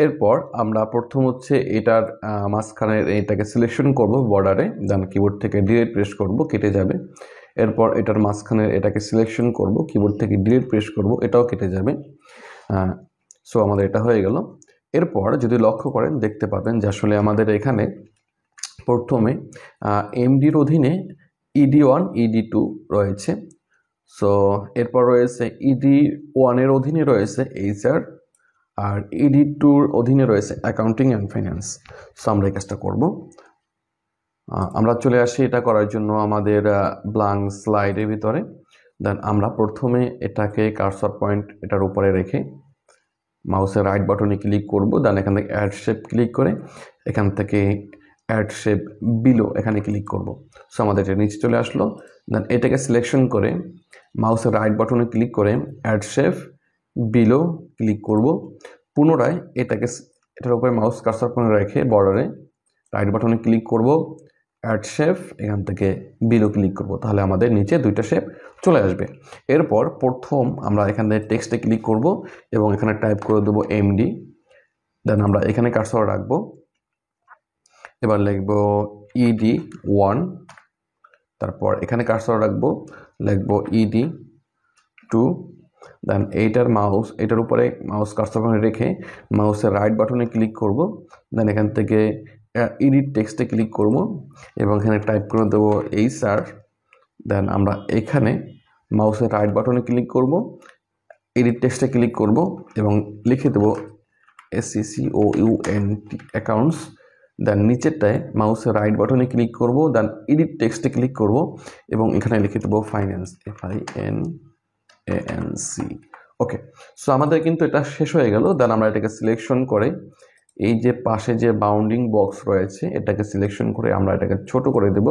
Speaker 1: এরপর আমরা প্রথম হচ্ছে এটার মাঝখানে এটাকে সিলেকশন করব বর্ডারে, দেন কিবোর্ড থেকে ডিলিট প্রেস করব, কেটে যাবে। এরপর এটার মাঝখানে এটাকে সিলেকশন করব, কিবোর্ড থেকে ডিলিট প্রেস করব, এটাও কেটে যাবে। সো আমাদের এটা হয়ে গেল। এরপর যদি লক্ষ্য করেন দেখতে পাবেন যে আসলে আমাদের এখানে প্রথমে এমডির অধীনে ED1 ED2 রয়েছে। সো এরপর রয়েছে ED1-এর অধীনে রয়েছে HR, আর ED2-র অধীনে রয়েছে অ্যাকাউন্টিং অ্যান্ড ফাইন্যান্স। সো আমরা এই কাজটা করব। আমরা চলে আসি এটা করার জন্য আমাদের ব্ল্যাঙ্ক স্লাইডের ভিতরে। দেন আমরা প্রথমে এটাকে কার্সর পয়েন্ট এটার উপরে রেখে মাউসের রাইট বাটনে ক্লিক করব। দেন এখান থেকে অ্যাড শেপ ক্লিক করে এখান থেকে অ্যাড শেপ বিলো এখানে ক্লিক করব। সো আমাদের এটা নিচে চলে আসলো। দেন এটাকে সিলেকশন করে মাউসের রাইট বাটনে ক্লিক করে অ্যাড শেপ বিলো ক্লিক করব। পুনরায় এটার উপরে মাউস কার্সর পয়েন্ট রেখে বর্ডারে রাইট বাটনে ক্লিক করব, অ্যাড শেপ এখান থেকে বিলো ক্লিক করব। তাহলে আমাদের নিচে দুইটা শেপ চলে আসবে। এরপর প্রথম আমরা এখান থেকে টেক্সটে ক্লিক করব এবং এখানে টাইপ করে দেবো MD। দেন আমরা এখানে কার্সর রাখবো। এবার লিখব ED1, তারপর এখানে কার্সর রাখবো, লিখব ED2। দেন এটার উপরে মাউস কার্সর রেখে মাউসের রাইট বাটনে ক্লিক করব। দেন এখান থেকে এডিট টেক্সটে ক্লিক করব এবং এখানে টাইপ করে দেবো HR। দেন আমরা এখানে মাউসের রাইট বাটনে ক্লিক করব, এডিট টেক্সটে ক্লিক করব এবং লিখে দেবো ACCOUNT অ্যাকাউন্টস। দেন নিচেরটায় মাউসের রাইট বাটনে ক্লিক করব, দেন এডিট টেক্সটে ক্লিক করব এবং এখানে লিখে দেবো ফাইন্যান্স, FINANC। ওকে, সো আমাদের কিন্তু এটা শেষ হয়ে গেল। দেন আমরা এটাকে সিলেকশন করে এই যে পাশে যে বাউন্ডিং বক্স রয়েছে এটাকে সিলেকশন করে আমরা এটাকে ছোট করে দেব।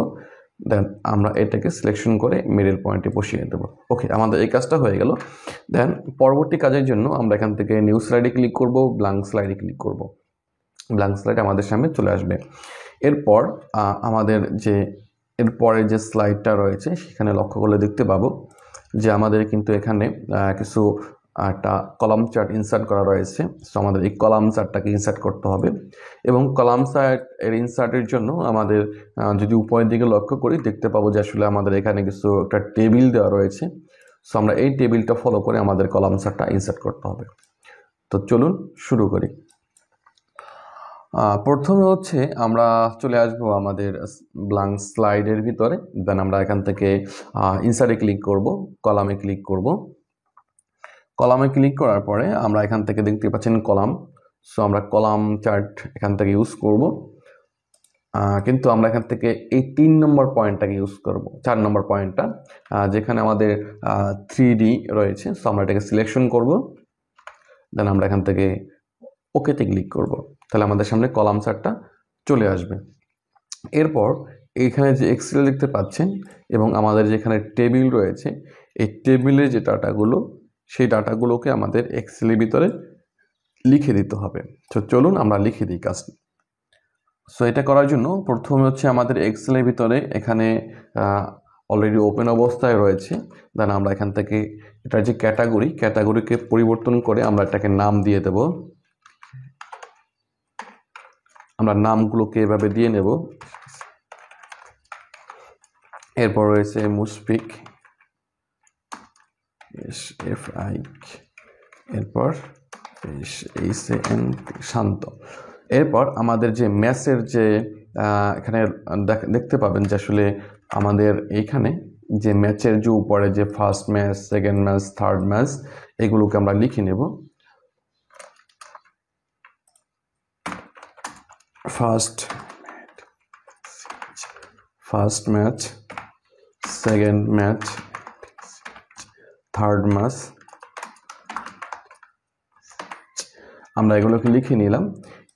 Speaker 1: দেন আমরা এটাকে সিলেকশন করে মিডল পয়েন্টে বসিয়ে দেবো। ওকে, আমাদের এই কাজটা হয়ে গেল। দেন পরবর্তী কাজের জন্য আমরা এখান থেকে নিউ স্লাইডে ক্লিক করব, ব্ল্যাঙ্ক স্লাইডে ক্লিক করব। ব্ল্যাঙ্ক স্লাইড আমাদের সামনে চলে আসবে। এরপর আমাদের যে এরপরে যে স্লাইডটা রয়েছে সেখানে লক্ষ্য করলে দেখতে পাবো যে আমাদের কিন্তু এখানে কিছু একটা কলাম চার্ট ইনসার্ট করা রয়েছে। সো আমাদের এই কলাম চার্টটাকে ইনসার্ট করতে হবে এবং কলাম চার্ট এর ইনসার্টের জন্য আমাদের যদি উপরের দিকে লক্ষ্য করি দেখতে পাবো যে আসলে আমাদের এখানে কিছু একটা টেবিল দেওয়া রয়েছে। সো আমরা এই টেবিলটা ফলো করে আমাদের কলাম চার্টটা ইনসার্ট করতে হবে। তো চলুন শুরু করি। প্রথমে হচ্ছে আমরা চলে আসবো আমাদের ব্ল্যাঙ্ক স্লাইডের ভিতরে। দেন আমরা এখান থেকে ইনসার্টে ক্লিক করব, কলামে ক্লিক করব। কলামে ক্লিক করার পরে আমরা এখান থেকে দেখতে পাচ্ছেন কলাম। সো আমরা কলাম চার্ট এখান থেকে ইউজ করব, কিন্তু আমরা এখান থেকে এই 3 নম্বর পয়েন্টটাকে ইউজ করব, 4 নম্বর পয়েন্টটা যেখানে আমাদের 3D রয়েছে। সো আমরা এটাকে সিলেকশন করব, দেন আমরা এখান থেকে ওকেতে ক্লিক করব। তাহলে আমাদের সামনে কলাম চার্টটা চলে আসবে। এরপর এইখানে যে এক্সেল দেখতে পাচ্ছেন এবং আমাদের যেখানে টেবিল রয়েছে এই টেবিলের যে ডাটাগুলো সেই ডাটাগুলোকে আমাদের এক্সেলের ভিতরে লিখে দিতে হবে। তো চলুন আমরা লিখে দিই কাজটি। সো এটা করার জন্য প্রথমে হচ্ছে আমাদের এক্সেলের ভিতরে এখানে অলরেডি ওপেন অবস্থায় রয়েছে। দেন আমরা এখান থেকে এটার যে ক্যাটাগরিকে পরিবর্তন করে আমরা এটাকে নাম দিয়ে দেব। আমরা নামগুলোকে এভাবে দিয়ে নেব। এরপর রয়েছে মুশফিক, SFI, এরপর শান্ত। এরপর আমাদের যে ম্যাচের যে এখানে দেখতে পাবেন যে আসলে আমাদের এইখানে যে ম্যাচের যে উপরে যে first match, second match, third match এগুলোকে আমরা লিখে নেব। First match, second match, third match, আমরা এগুলোকে লিখে নিলাম।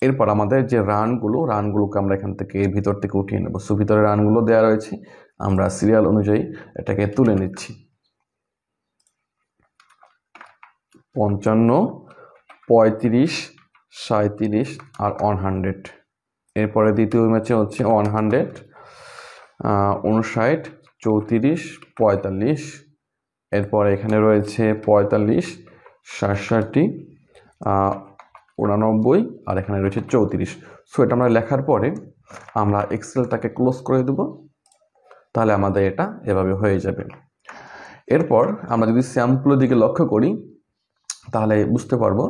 Speaker 1: এরপর আমাদের যে রানগুলোকে আমরা এখান থেকে ভিতর থেকে উঠিয়ে নেব। সো ভিতরে রানগুলো দেওয়া রয়েছে, আমরা সিরিয়াল অনুযায়ী এটাকে তুলে নিচ্ছি। 55, 35, 37 আর 100। এরপরে দ্বিতীয় ম্যাচে হচ্ছে 100, 59, 34, 45। এরপর এখানে রয়েছে 45, 67, 89 আর এখানে রয়েছে 34। সো এটা আমরা লেখার পরে আমরা এক্সেলটাকে ক্লোজ করে দেব, তাহলে আমাদের এটা এভাবে হয়ে যাবে। এরপর আমরা যদি স্যাম্পলের দিকে লক্ষ্য করি তাহলে বুঝতে পারবো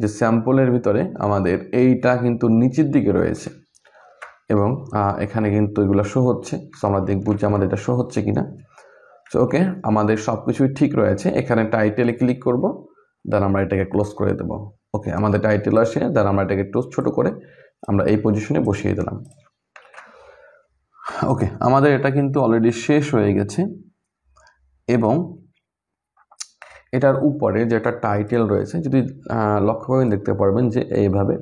Speaker 1: যে স্যাম্পলের ভিতরে আমাদের এইটা কিন্তু নিচের দিকে রয়েছে এবং এখানে কিন্তু এগুলো শো হচ্ছে। সো আমরা দেখব যে আমাদের এটা শো হচ্ছে কিনা। সো ওকে, আমাদের সব কিছুই ঠিক রয়েছে। এখানে টাইটেলে ক্লিক করব, দেন আমরা এটাকে ক্লোজ করে দেব। ওকে, আমাদের টাইটেল আসে, দেন আমরা এটাকে একটু ছোট করে আমরা এই পজিশনে বসিয়ে দিলাম। ওকে, আমাদের এটা কিন্তু অলরেডি শেষ হয়ে গেছে এবং এটার উপরে যেটা টাইটেল রয়েছে যদি লক্ষ্য করেন দেখতে পারবেন যে এইভাবে।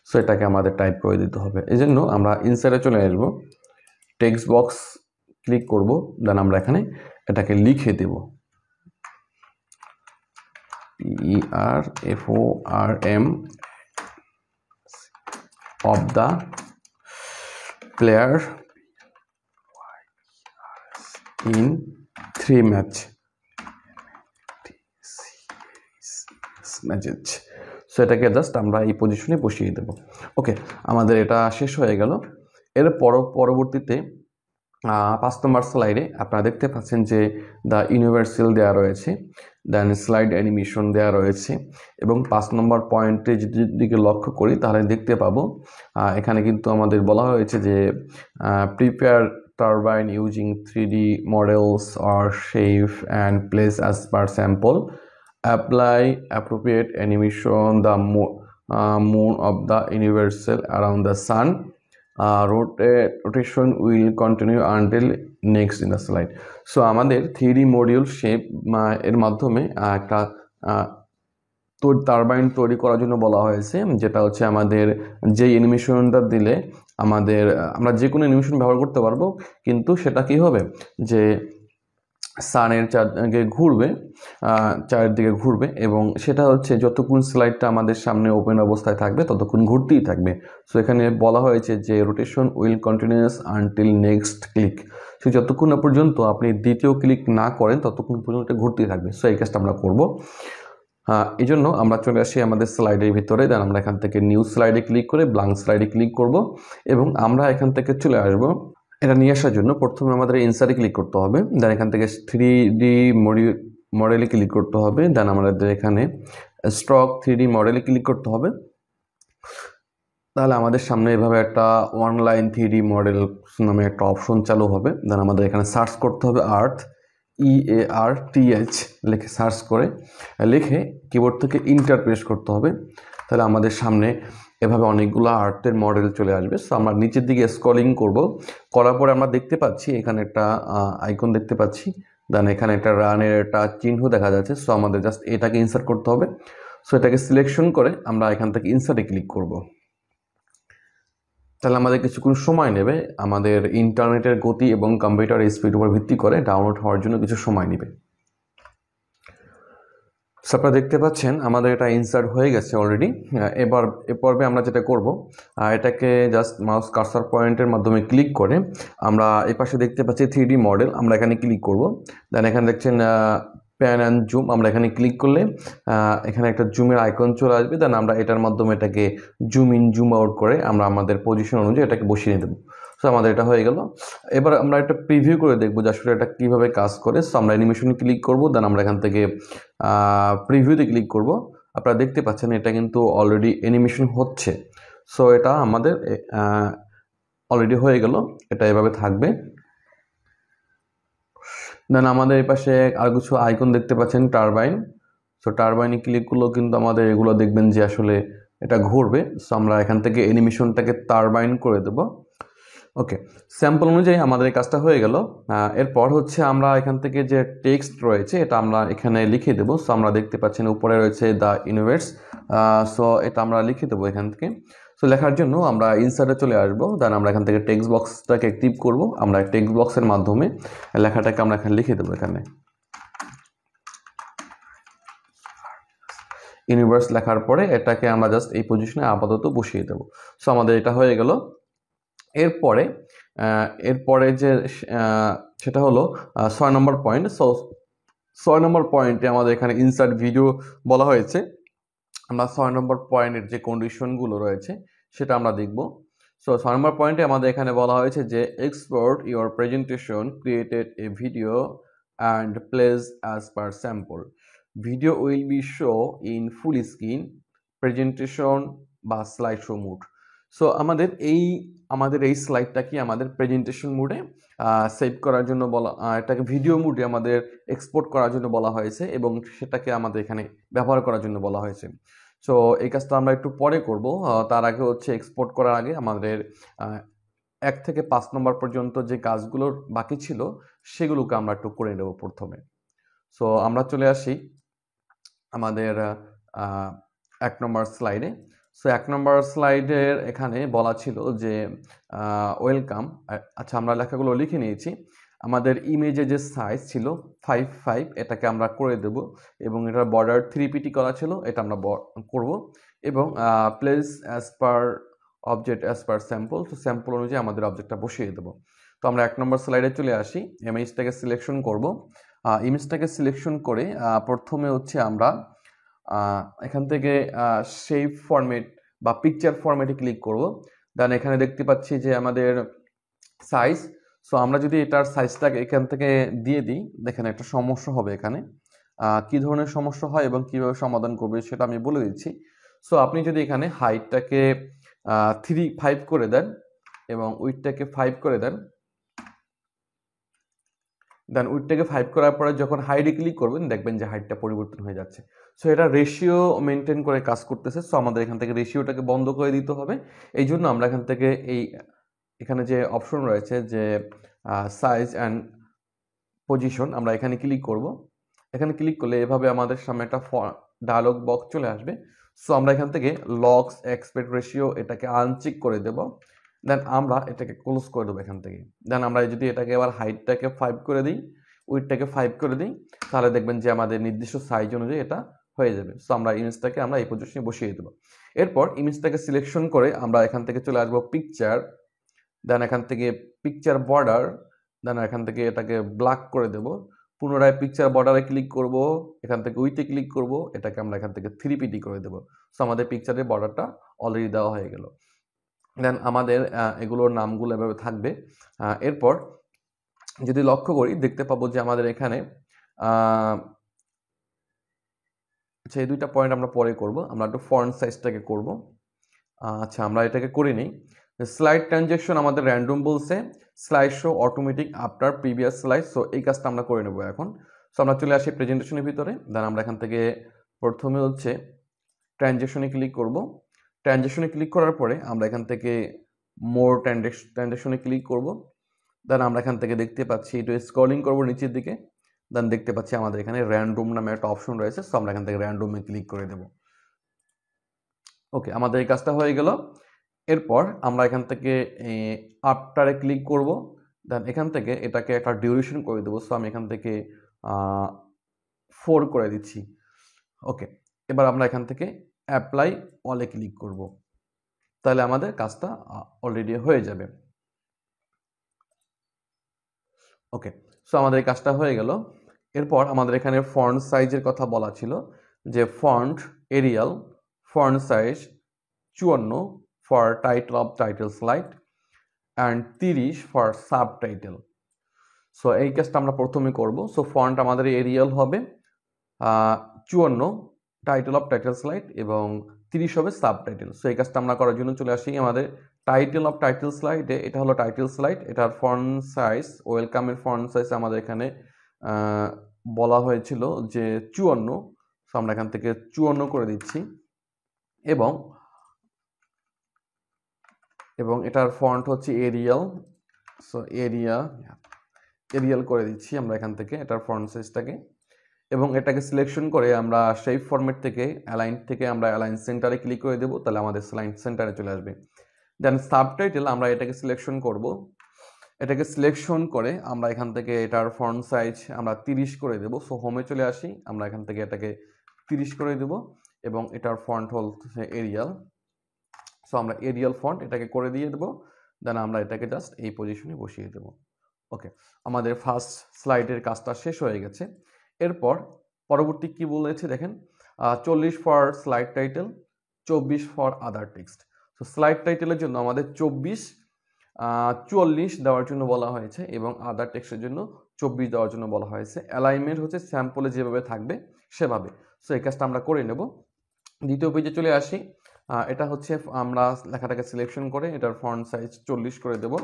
Speaker 1: সো এটাকে আমাদের টাইপ করে দিতে হবে। এই জন্য আমরা ইনসাইডে চলে আসবো, টেক্সট বক্স ক্লিক করব, দেন আমরা এখানে এটাকে লিখে দেব PERFORM of the player in 3 matches. So এটাকে জাস্ট আমরা এই পজিশনে বসিয়ে দেব। ওকে, আমাদের এটা শেষ হয়ে গেল। এর পরবর্তীতে 5 নম্বর স্লাইডে আপনারা দেখতে পাচ্ছেন যে দ্য ইউনিভার্সাল দেওয়া রয়েছে, দেন স্লাইড অ্যানিমেশন দেওয়া রয়েছে এবং 5 নম্বর পয়েন্টে যদি দিকে লক্ষ্য করি তাহলে দেখতে পাবো এখানে কিন্তু আমাদের বলা হয়েছে যে prepare turbine using 3D models or shape and place as per sample, apply appropriate animation the moon of the universal around the sun, rotation will continue until next in the slide. So আমাদের 3D module shape এর মাধ্যমে একটা turbine তৈরি করার জন্য বলা হয়েছে, যেটা হচ্ছে আমাদের যে অ্যানিমেশনটা দিলে আমরা যে কোনো অ্যানিমেশন ব্যবহার করতে পারবো, কিন্তু সেটা কি হবে যে সানের চারিদিকে ঘুরবে এবং সেটা হচ্ছে যতক্ষণ স্লাইডটা আমাদের সামনে ওপেন অবস্থায় থাকবে ততক্ষণ ঘুরতেই থাকবে। সো এখানে বলা হয়েছে যে rotation will continuous until next click. So যতক্ষণ না পর্যন্ত আপনি দ্বিতীয় ক্লিক না করেন ততক্ষণ পর্যন্ত এটা ঘুরতেই থাকবে। সো এই কাজটা আমরা করবো। এই জন্য আমরা চলে আসি আমাদের স্লাইডের ভিতরে, দেন আমরা এখান থেকে নিউ স্লাইডে ক্লিক করে ব্ল্যাঙ্ক স্লাইডে ক্লিক করব এবং আমরা এখান থেকে চলে আসব। এটা নিয়ে আসার জন্য প্রথমে আমাদের ইনসার্টে ক্লিক করতে হবে, দেন এখান থেকে 3D মডেলে ক্লিক করতে হবে, দেন আমাদের এখানে স্টক 3D মডেলে ক্লিক করতে হবে। তাহলে আমাদের সামনে এভাবে একটা অনলাইন 3D মডেল নামে একটা অপশন চালু হবে। দেন আমাদের এখানে সার্চ করতে হবে আর্থ, EARTH লিখে সার্চ করে লিখে কিবোর্ড থেকে ইন্টার প্রেস করতে হবে। তাহলে আমাদের সামনে এভাবে অনেকগুলো আর্টের মডেল চলে আসবে। সো আমরা নিচের দিকে স্ক্রলিং করার পরে আমরা দেখতে পাচ্ছি এখানে একটা আইকন দেখতে পাচ্ছি, দেন এখানে একটা রানের একটা চিহ্ন দেখা যাচ্ছে। সো আমাদের জাস্ট এটাকে ইনসার্ট করতে হবে। সো এটাকে সিলেকশন করে আমরা এখান থেকে ইনসার্টে ক্লিক করব। তাহলে আমাদের কিছুক্ষণ সময় নেবে, আমাদের ইন্টারনেটের গতি এবং কম্পিউটার স্পিড উপর ভিত্তি করে ডাউনলোড হওয়ার জন্য কিছু সময় নেবে। সো আপনারা দেখতে পাচ্ছেন আমাদের এটা ইনসার্ট হয়ে গেছে অলরেডি। এবার এ পর্বে আমরা যেটা করব, এটাকে জাস্ট মাউস কার্সার পয়েন্টের মাধ্যমে ক্লিক করে আমরা এই পাশে দেখতে পাচ্ছি 3D মডেল, আমরা এখানে ক্লিক করব। দেন এখানে দেখছেন প্যান অ্যান্ড জুম, আমরা এখানে ক্লিক করলে এখানে একটা জুমের আইকন চলে আসবে। দেন আমরা এটার মাধ্যমে এটাকে জুম ইন জুম আউট করে আমরা আমাদের পজিশন অনুযায়ী এটাকে বসিয়ে দেবো। সো আমাদের এটা হয়ে গেল। এবার আমরা একটা প্রিভিউ করে দেখবো যে আসলে এটা কীভাবে কাজ করে। সো আমরা অ্যানিমেশনে ক্লিক করব, দেন আমরা এখান থেকে প্রিভিউতে ক্লিক করব। আপনারা দেখতে পাচ্ছেন এটা কিন্তু অলরেডি অ্যানিমেশন হচ্ছে। সো এটা আমাদের অলরেডি হয়ে গেল, এটা এভাবে থাকবে। দেন আমাদের এই পাশে আর কিছু আইকন দেখতে পাচ্ছেন টারবাইন। সো টারবাইনে ক্লিক করলেও কিন্তু আমাদের এগুলো দেখবেন যে আসলে এটা ঘুরবে। সো আমরা এখান থেকে অ্যানিমেশনটাকে টারবাইন করে দেব। ওকে, স্যাম্পল অনুযায়ী আমাদের এই কাজটা হয়ে গেল। এরপর হচ্ছে আমরা এখান থেকে যে টেক্সট রয়েছে এটা আমরা এখানে লিখে দেবো। সো আমরা দেখতে পাচ্ছেন উপরে রয়েছে দ্য ইউনিভার্স। সো এটা আমরা লিখে দেবো এখান থেকে। সো লেখার জন্য আমরা ইনসার্টে চলে আসবো, দেন আমরা এখান থেকে টেক্সট বক্সটাকে অ্যাক্টিভ করব। আমরা টেক্সট বক্সের মাধ্যমে লেখাটাকে আমরা এখানে লিখে দেবো। এখানে ইউনিভার্স লেখার পরে এটাকে আমরা জাস্ট এই পজিশনে আপাতত বসিয়ে দেবো। সো আমাদের এটা হয়ে গেল। এরপরে যে সেটা হলো 6 নম্বর পয়েন্ট। সো 6 নম্বর পয়েন্টে আমাদের এখানে ইনসার্ট ভিডিও বলা হয়েছে। আমরা 6 নম্বর পয়েন্টের যে কন্ডিশনগুলো রয়েছে সেটা আমরা দেখব। সো 6 নম্বর পয়েন্টে আমাদের এখানে বলা হয়েছে যে export your presentation created a video and place as per sample. Video will be show in full screen presentation বা স্লাইড শো মুড। সো আমাদের এই স্লাইডটাকে আমাদের প্রেজেন্টেশন মুডে সেভ করার জন্য বলা, এটাকে ভিডিও মুডে আমাদের এক্সপোর্ট করার জন্য বলা হয়েছে এবং সেটাকে আমাদের এখানে ব্যবহার করার জন্য বলা হয়েছে। সো এই কাজটা আমরা একটু পরে করব। তার আগে হচ্ছে এক্সপোর্ট করার আগে আমাদের 1 থেকে 5 নম্বর পর্যন্ত যে কাজগুলোর বাকি ছিল সেগুলোকে আমরা একটু করে নেব প্রথমে। সো আমরা চলে আসি আমাদের 1 নম্বর স্লাইডে। সো 1 নম্বর স্লাইডের এখানে বলা ছিল যে ওয়েলকাম। আচ্ছা, আমরা লেখাগুলো লিখে নিয়েছি। আমাদের ইমেজে যে সাইজ ছিল 5 এটাকে আমরা করে দেব এবং এটার বর্ডার 3pt করা ছিল, এটা আমরা করব এবং প্লেস অ্যাজ পার অবজেক্ট অ্যাজ পার স্যাম্পল। তো স্যাম্পল অনুযায়ী আমাদের অবজেক্টটা বসিয়ে দেব। তো আমরা 1 নম্বর স্লাইডে চলে আসি, ইমেজটাকে সিলেকশন করব। ইমেজটাকে সিলেকশন করে প্রথমে হচ্ছে আমরা এখান থেকে শেপ ফরম্যাট বা পিকচার ফরম্যাটে ক্লিক করব। দেন এখানে দেখতে পাচ্ছি যে আমাদের সাইজ। সো আমরা যদি এটার সাইজটাকে এখান থেকে দিয়ে দিই, দেখেন একটা সমস্যা হবে এখানে। কি ধরনের সমস্যা হয় এবং কিভাবে সমাধান করবে সেটা আমি বলে দিচ্ছি। সো আপনি যদি এখানে হাইটটাকে 5 করে দেন এবং উইডটাকে 5 করে দেন, দেন উইডটাকে 5 করার পরে যখন হাইটে ক্লিক করবেন দেখবেন যে হাইটটা পরিবর্তন হয়ে যাচ্ছে। সো এটা রেশিও মেনটেন করে কাজ করতেছে। সো আমাদের এখান থেকে রেশিওটাকে বন্ধ করে দিতে হবে। এই জন্য আমরা এখান থেকে এখানে যে অপশন রয়েছে যে সাইজ অ্যান্ড পজিশন, আমরা এখানে ক্লিক করব। এখানে ক্লিক করলে এভাবে আমাদের সামনে একটা ডায়লগ বক্স চলে আসবে। সো আমরা এখান থেকে লক্স এক্সপেক্ট রেশিও এটাকে আনচেক করে দেব। দেন আমরা এটাকে ক্লোজ করে দেবো এখান থেকে। দেন আমরা যদি এটাকে আবার হাইটটাকে 5 করে দিই, উইডটাকে 5 করে দিই, তাহলে দেখবেন যে আমাদের নির্দিষ্ট সাইজ অনুযায়ী এটা হয়ে যাবে। সো আমরা ইমেজটাকে আমরা এই পজিশনে বসিয়ে দেবো। এরপর ইমেজটাকে সিলেকশন করে আমরা এখান থেকে চলে আসবো পিকচার। দেন এখান থেকে পিকচার বর্ডার, দেন এখান থেকে এটাকে ব্ল্যাক করে দেব। পুনরায় পিকচার বর্ডারে ক্লিক করব, এখান থেকে উইথে ক্লিক করব, এটাকে আমরা এখান থেকে 3pt করে দেব। সো আমাদের পিকচারের বর্ডারটা অলরেডি দেওয়া হয়ে গেল। দেন আমাদের এগুলোর নামগুলো এভাবে থাকবে। এরপর যদি লক্ষ্য করি দেখতে পাবো যে আমাদের এখানে আচ্ছা, এই দুইটা পয়েন্ট আমরা পরে করব। আমরা একটু ফন্ট সাইজটাকে করব। আচ্ছা, আমরা এটাকে করে নিই। স্লাইড ট্রানজেকশন আমাদের র্যান্ডম বলছে, slide show automatic after previous slide. So এই কাজটা আমরা করে নেব এখন। সো আমরা চলে আসি প্রেজেন্টেশনের ভিতরে। দেন আমরা এখান থেকে প্রথমে হচ্ছে ট্রানজেকশনে ক্লিক করব। ট্রানজেকশনে ক্লিক করার পরে আমরা এখান থেকে মোর ট্রানজেকশনে ক্লিক করব। দেন আমরা এখান থেকে দেখতে পাচ্ছি একটু স্ক্রলিং করব নিচের দিকে। দেন দেখতে পাচ্ছি আমাদের এখানে র্যান্ডম নামে একটা অপশন রয়েছে। সো আমরা এখান থেকে র্যান্ডমে ক্লিক করে দেব। ওকে, আমাদের এই কাজটা হয়ে গেল। এরপর আমরা এখান থেকে আফটারে ক্লিক করব। দেন এখান থেকে এটাকে একটা ডিউরেশন করে দেবো। সো আমি এখান থেকে 4 করে দিচ্ছি। ওকে, এবার আমরা এখান থেকে অ্যাপ্লাই অলে ক্লিক করব। তাহলে আমাদের কাজটা অলরেডি হয়ে যাবে। ওকে, সো আমাদের এই কাজটা হয়ে গেল। এরপর আমাদের এখানে ফন্ট সাইজের কথা বলা ছিল যে font Arial, font size 54 for title of title slide and 30 for subtitle. So এই কাজটা আমরা প্রথমে করব। সো ফন্ট আমাদের এরিয়াল হবে 54, টাইটেল অফ টাইটেল স্লাইড এবং 30 হবে সাবটাইটেল। সো এই কাজটা আমরা করার জন্য চলে আসি আমাদের টাইটেল অফ টাইটেল স্লাইডে। এটা হলো টাইটেল স্লাইড, এটার ফন্ট সাইজ, ওয়েলকামের ফন্ট সাইজ আমাদের এখানে বলা হয়েছিল যে 54। সো আমরা এখান থেকে 54 করে দিচ্ছি এবং এটার ফন্ট হচ্ছে এরিয়াল। সো এরিয়াল করে দিচ্ছি আমরা এখান থেকে এটার ফন্ট সাইজটাকে এবং এটাকে সিলেকশন করে আমরা শেপ ফরম্যাট থেকে আমরা অ্যালাইন সেন্টারে ক্লিক করে দেবো। তাহলে আমাদের অ্যালাইন সেন্টারে চলে আসবে। দেন সাবটাইটেল আমরা এটাকে সিলেকশন করব। এটাকে সিলেকশন করে আমরা এখান থেকে এটার ফন্ট সাইজ আমরা 30 করে দেবো। সো হোমে চলে আসি, আমরা এখান থেকে এটাকে 30 করে দেবো এবং এটার ফন্ট হচ্ছে এরিয়াল। সো আমরা এরিয়াল ফন্ট এটাকে করে দিয়ে দেবো। দেন আমরা এটাকে জাস্ট এই পজিশনে বসিয়ে দেবো। ওকে, আমাদের ফার্স্ট স্লাইডের কাজটা শেষ হয়ে গেছে। এরপর পরবর্তী কি বলেছে দেখেন, 40 for slide title, 24 for other text. তো স্লাইড টাইটেলের জন্য আমাদের 24, 44 দেওয়ার জন্য বলা হয়েছে এবং আদার টেক্সটের জন্য 24 দেওয়ার জন্য বলা হয়েছে। অ্যালাইনমেন্ট হচ্ছে স্যাম্পলে যেভাবে থাকবে সেভাবে। সো এই কাজটা আমরা করে নেব। দ্বিতীয় পেজে চলে আসি। এটা হচ্ছে আমরা লেখাটাকে সিলেকশন করে এটার ফন্ট সাইজ 40 করে দেব।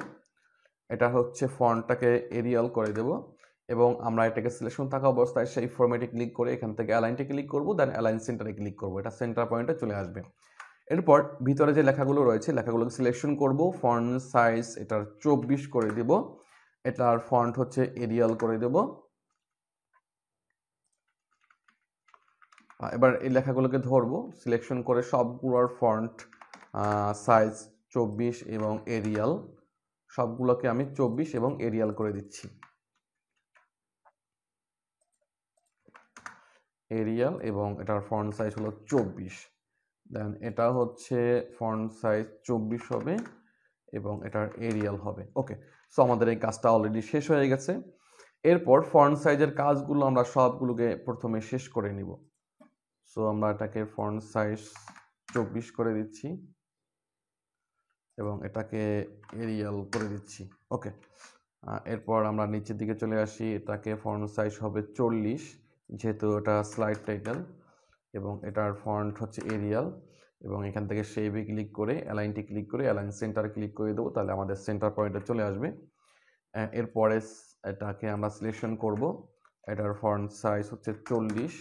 Speaker 1: এটা হচ্ছে ফন্টটাকে এরিয়াল করে দেব এবং আমরা এটাকে সিলেকশন থাকা অবস্থায় সেই ফরম্যাটে ক্লিক করে এখান থেকে অ্যালাইনটে ক্লিক করব, দেন অ্যালাইন সেন্টারে ক্লিক করব, এটা সেন্টার পয়েন্টে চলে আসবে। এরপর ভিতরে যে লেখাগুলো রয়েছে লেখাগুলোকে সিলেকশন করব, ফন্ট সাইজ এটার 24 করে দেব, এটার ফন্ট হচ্ছে এরিয়াল করে দেব। এবার এই লেখাগুলোকে ধরবো, সিলেকশন করে সবগুলোর ফন্ট সাইজ 24 এবং এরিয়াল, সবগুলোকে আমি 24 এবং এরিয়াল করে দিচ্ছি। এরিয়াল এবং এটার ফন্ট সাইজ হলো 24, দেন এটা হচ্ছে ফন্ট সাইজ 24 হবে এবং এটার এরিয়াল হবে। ওকে, সো আমাদের এই কাজটা অলরেডি শেষ হয়ে গেছে। এরপর ফন্ট সাইজের কাজগুলো আমরা সবগুলোকে প্রথমে শেষ করে নিব। সো আমরা এটাকে ফন্ট সাইজ 24 করে দিচ্ছি এবং এটাকে এরিয়াল করে দিচ্ছি। ওকে, এরপর আমরা নিচের দিকে চলে আসি, এটাকে ফন্ট সাইজ হবে 40 যেহেতু এটা স্লাইড টাইটেল এবং এটার ফন্ট হচ্ছে এরিয়াল এবং এখান থেকে শেপে ক্লিক করে অ্যালাইনটি ক্লিক করে অ্যালাইন সেন্টার ক্লিক করে দেবো, তাহলে আমাদের সেন্টার পয়েন্টে চলে আসবে। এরপরে এটাকে আমরা সিলেকশন করব, এটার ফন্ট সাইজ হচ্ছে 40,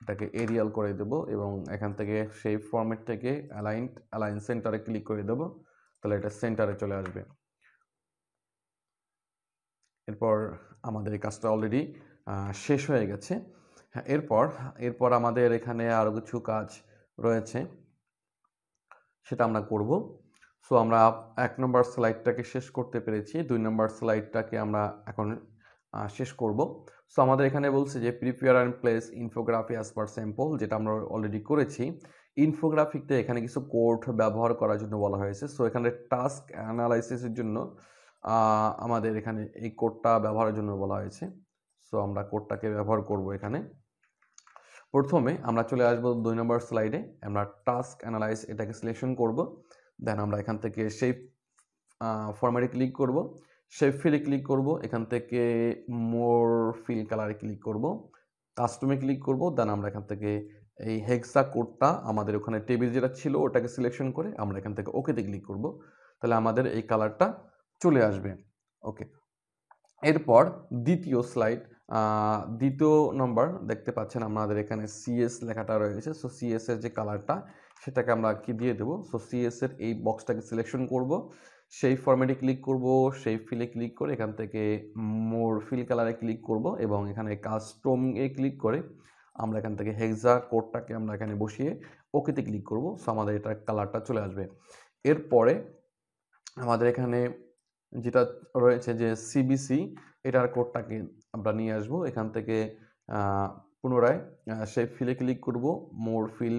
Speaker 1: এটাকে এরিয়াল করে দেব এবং এখান থেকে শেপ ফরম্যাট থেকে অ্যালাইন সেন্টারে ক্লিক করে দেব, তাহলে এটা সেন্টারে চলে আসবে। এরপর আমাদের এই কাজটা অলরেডি শেষ হয়ে গেছে। হ্যাঁ, এরপর আমাদের এখানে আরও কিছু কাজ রয়েছে, সেটা আমরা করব। সো আমরা 1 নম্বর স্লাইডটাকে শেষ করতে পেরেছি, 2 নম্বর স্লাইডটাকে আমরা এখন শেষ করব। সো আমাদের এখানে বলছে যে prepare and place infography as per sample, যেটা আমরা অলরেডি করেছি। ইনফোগ্রাফিকতে এখানে কিছু কোড ব্যবহার করার জন্য বলা হয়েছে। সো এখানে টাস্ক অ্যানালাইসিসের জন্য আমাদের এখানে এই কোডটা ব্যবহারের জন্য বলা হয়েছে। সো আমরা কোডটাকে ব্যবহার করব এখানে। প্রথমে আমরা চলে আসব 2 নম্বর স্লাইডে, আমরা টাস্ক অ্যানালাইজ এটাকে সিলেকশন করব, দেন আমরা এখান থেকে শেপ ফরম্যাটে ক্লিক করব, শেপ ফিলে ক্লিক করব, এখান থেকে মোর ফিল কালারে ক্লিক করব, কাস্টমে ক্লিক করব, দেন আমরা এখান থেকে এই হেক্সা কোডটা আমাদের ওখানে টেবিল যেটা ছিল ওটাকে সিলেকশন করে আমরা এখান থেকে ওকেতে ক্লিক করব, তাহলে আমাদের এই কালারটা চলে আসবে। ওকে, এরপর দ্বিতীয় স্লাইড, দ্বিতীয় নম্বর দেখতে পাচ্ছেন আমাদের এখানে সিএস লেখাটা রয়েছে। সো সিএস এর যে কালারটা সেটাকে আমরা কি দিয়ে দেবো, সো সিএস এর এই বক্সটাকে সিলেকশন করব, সেই ফরম্যাটে ক্লিক করব, সেই ফিলে ক্লিক করে এখান থেকে মোর ফিল কালারে ক্লিক করব এবং এখানে কাস্টমে ক্লিক করে আমরা এখান থেকে হেক্সা কোডটাকে আমরা এখানে বসিয়ে ওকেতে ক্লিক করব। সো আমাদের এটার কালারটা চলে আসবে। এরপরে আমাদের এখানে যেটা রয়েছে যে সিবিসি, এটার কোডটাকে আমরা নিয়ে আসব, এখান থেকে পুনরায় সেই ফিলে ক্লিক করব, মোর ফিল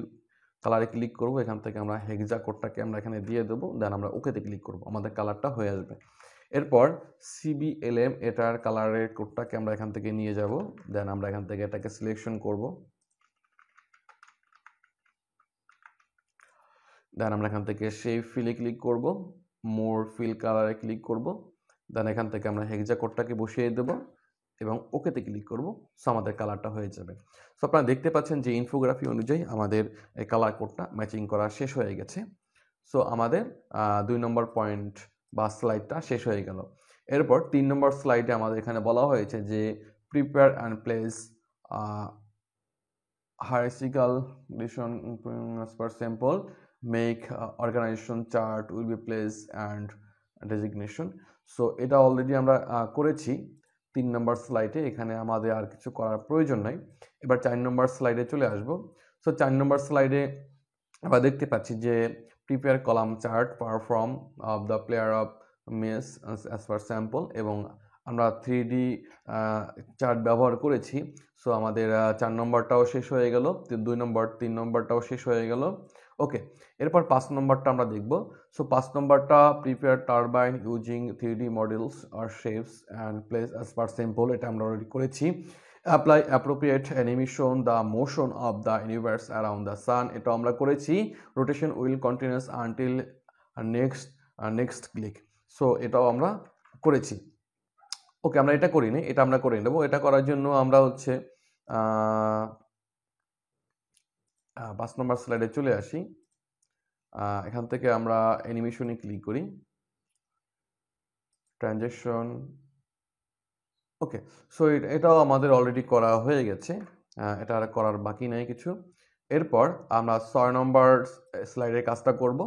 Speaker 1: কালারে ক্লিক করব, এখান থেকে আমরা হেক্সা কোডটাকে আমরা এখানে দিয়ে দেবো, দেন আমরা ওকেতে ক্লিক করব, আমাদের কালারটা হয়ে আসবে। এরপর সিবিএলএম এটার কালারের কোডটাকে আমরা এখান থেকে নিয়ে যাব, দেন আমরা এখান থেকে এটাকে সিলেকশন করব, দেন আমরা এখান থেকে সেই ফিলে ক্লিক করব, মোর ফিল কালারে ক্লিক করব, দেন এখান থেকে আমরা হেক্সা কোডটাকে বসিয়ে দেব এবং ওকেতে ক্লিক করব। সো আমাদের কালারটা হয়ে যাবে। সো আপনারা দেখতে পাচ্ছেন যে ইনফোগ্রাফি অনুযায়ী আমাদের এই কালার কোডটা ম্যাচিং করা শেষ হয়ে গেছে। সো আমাদের 2 নম্বর পয়েন্ট বা স্লাইডটা শেষ হয়ে গেল। এরপর 3 নম্বর স্লাইডে আমাদের এখানে বলা হয়েছে যে prepare and place hierarchical relation as per sample, make organization chart will be place and designation. So এটা অলরেডি আমরা করেছি 3 নম্বর স্লাইডে, এখানে আমাদের আর কিছু করার প্রয়োজন নাই। এবার 4 নম্বর স্লাইডে চলে আসব। সো 4 নম্বর স্লাইডে আমরা দেখতে পাচ্ছি যে prepare column chart perform of the player of mess as per sample, এবং আমরা 3D চার্ট ব্যবহার করেছি। সো আমাদের 4 নম্বরটাও শেষ হয়ে গেল, 2 নম্বর 3 নম্বরটাও শেষ হয়ে গেল। ওকে, এরপর 5 নম্বরটা আমরা দেখব। সো 5 নম্বরটা prepare turbine using 3D models or shapes and place as per sample, এটা আমরা অলরেডি করেছি। Apply appropriate animation the motion of the universe around the sun, এটা আমরা করেছি। Rotation will continues until next next click, so এটাও আমরা করেছি। ওকে, আমরা এটা করিনি, এটা আমরা করে নেব। এটা করার জন্য আমরা হচ্ছে 5 নম্বর স্লাইডে চলে আসি। এখান থেকে আমরা অ্যানিমেশনে ক্লিক করি, ট্রানজ্যাকশন। ওকে, সো এটাও আমাদের অলরেডি করা হয়ে গেছে, এটা আর করার বাকি নাই কিছু। এরপর আমরা 6 নম্বর স্লাইডের কাজটা করব।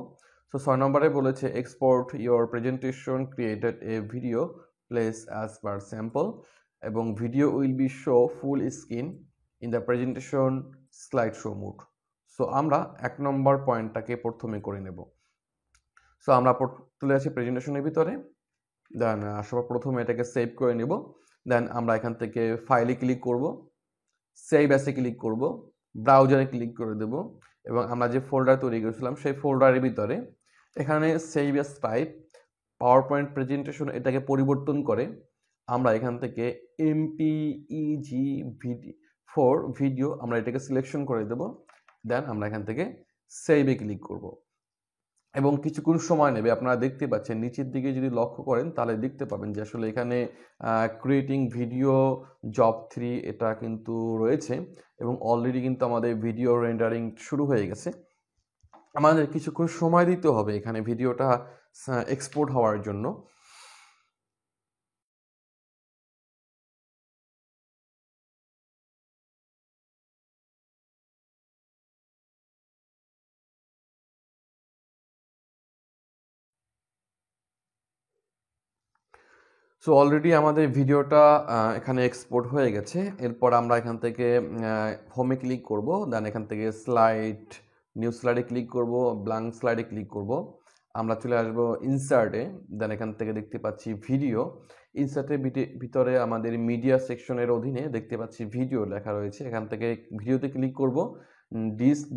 Speaker 1: সো 6 নম্বরে বলেছে export your presentation created a video place as per sample, এবং video will be show full screen in the presentation slide show mode. So আমরা 1 নম্বর পয়েন্টটাকে প্রথমে করে নেব। সো আমরা চলে আসি প্রেজেন্টেশনের ভিতরে, দেন সবার প্রথমে এটাকে সেভ করে নেব। দেন আমরা এখান থেকে ফাইলে ক্লিক করব, সেভ অ্যাসে ক্লিক করব, ব্রাউজারে ক্লিক করে দেব, এবং আমরা যে ফোল্ডার তৈরি করেছিলাম সেই ফোল্ডারের ভিতরে এখানে save as type power point presentation, এটাকে পরিবর্তন করে আমরা এখান থেকে এমপিইজি ফর ভিডিও আমরা এটাকে সিলেকশন করে দেব। দেন আমরা এখান থেকে সেভে ক্লিক করব, এবং কিছুক্ষণ সময় নেবে। আপনারা দেখতে পাচ্ছেন নিচের দিকে যদি লক্ষ্য করেন তাহলে দেখতে পাবেন যে আসলে এখানে ক্রিয়েটিং ভিডিও জব 3 এটা কিন্তু রয়েছে, এবং অলরেডি কিন্তু আমাদের ভিডিও রেন্ডারিং শুরু হয়ে গেছে। আমাদের কিছুক্ষণ সময় দিতে হবে এখানে ভিডিওটা এক্সপোর্ট হওয়ার জন্য। সো অলরেডি আমাদের ভিডিওটা এখানে এক্সপোর্ট হয়ে গেছে। এরপর আমরা এখান থেকে হোমে ক্লিক করব, দেন এখান থেকে স্লাইড, নিউ স্লাইডে ক্লিক করব, ব্ল্যাঙ্ক স্লাইডে ক্লিক করব। আমরা চলে আসব ইনসার্টে, দেন এখান থেকে দেখতে পাচ্ছি ভিডিও। ইনসার্টের ভিতরে আমাদের মিডিয়া সেকশনের অধীনে দেখতে পাচ্ছি ভিডিও লেখা রয়েছে। এখান থেকে ভিডিওতে ক্লিক করব,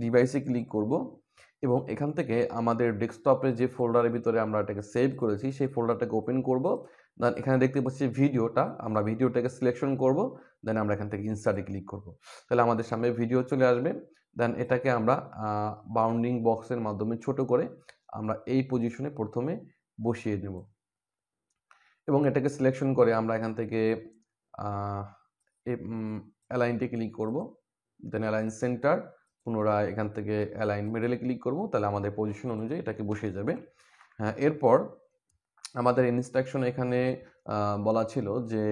Speaker 1: ডিভাইসে ক্লিক করব, এবং এখান থেকে আমাদের ডেস্কটপে যে ফোল্ডারের ভিতরে আমরা এটাকে সেভ করেছি সেই ফোল্ডারটাকে ওপেন করব। দেন এখানে দেখতে পাচ্ছি ভিডিওটা, আমরা ভিডিওটাকে সিলেকশন করব, দেন আমরা এখান থেকে ইনসার্টে ক্লিক করব। তাহলে আমাদের সামনে ভিডিও চলে আসবে। দেন এটাকে আমরা বাউন্ডিং বক্সের মাধ্যমে ছোট করে আমরা এই পজিশনে প্রথমে বসিয়ে দেব, এবং এটাকে সিলেকশন করে আমরা এখান থেকে অ্যালাইনটে ক্লিক করব, দেন অ্যালাইন সেন্টার, পুনরায় এখান থেকে অ্যালাইন মিডলে ক্লিক করব, তাহলে আমাদের পজিশন অনুযায়ী এটাকে বসিয়ে যাবে। এরপর আমাদের ইনস্ট্রাকশন এখানে বলা ছিল যে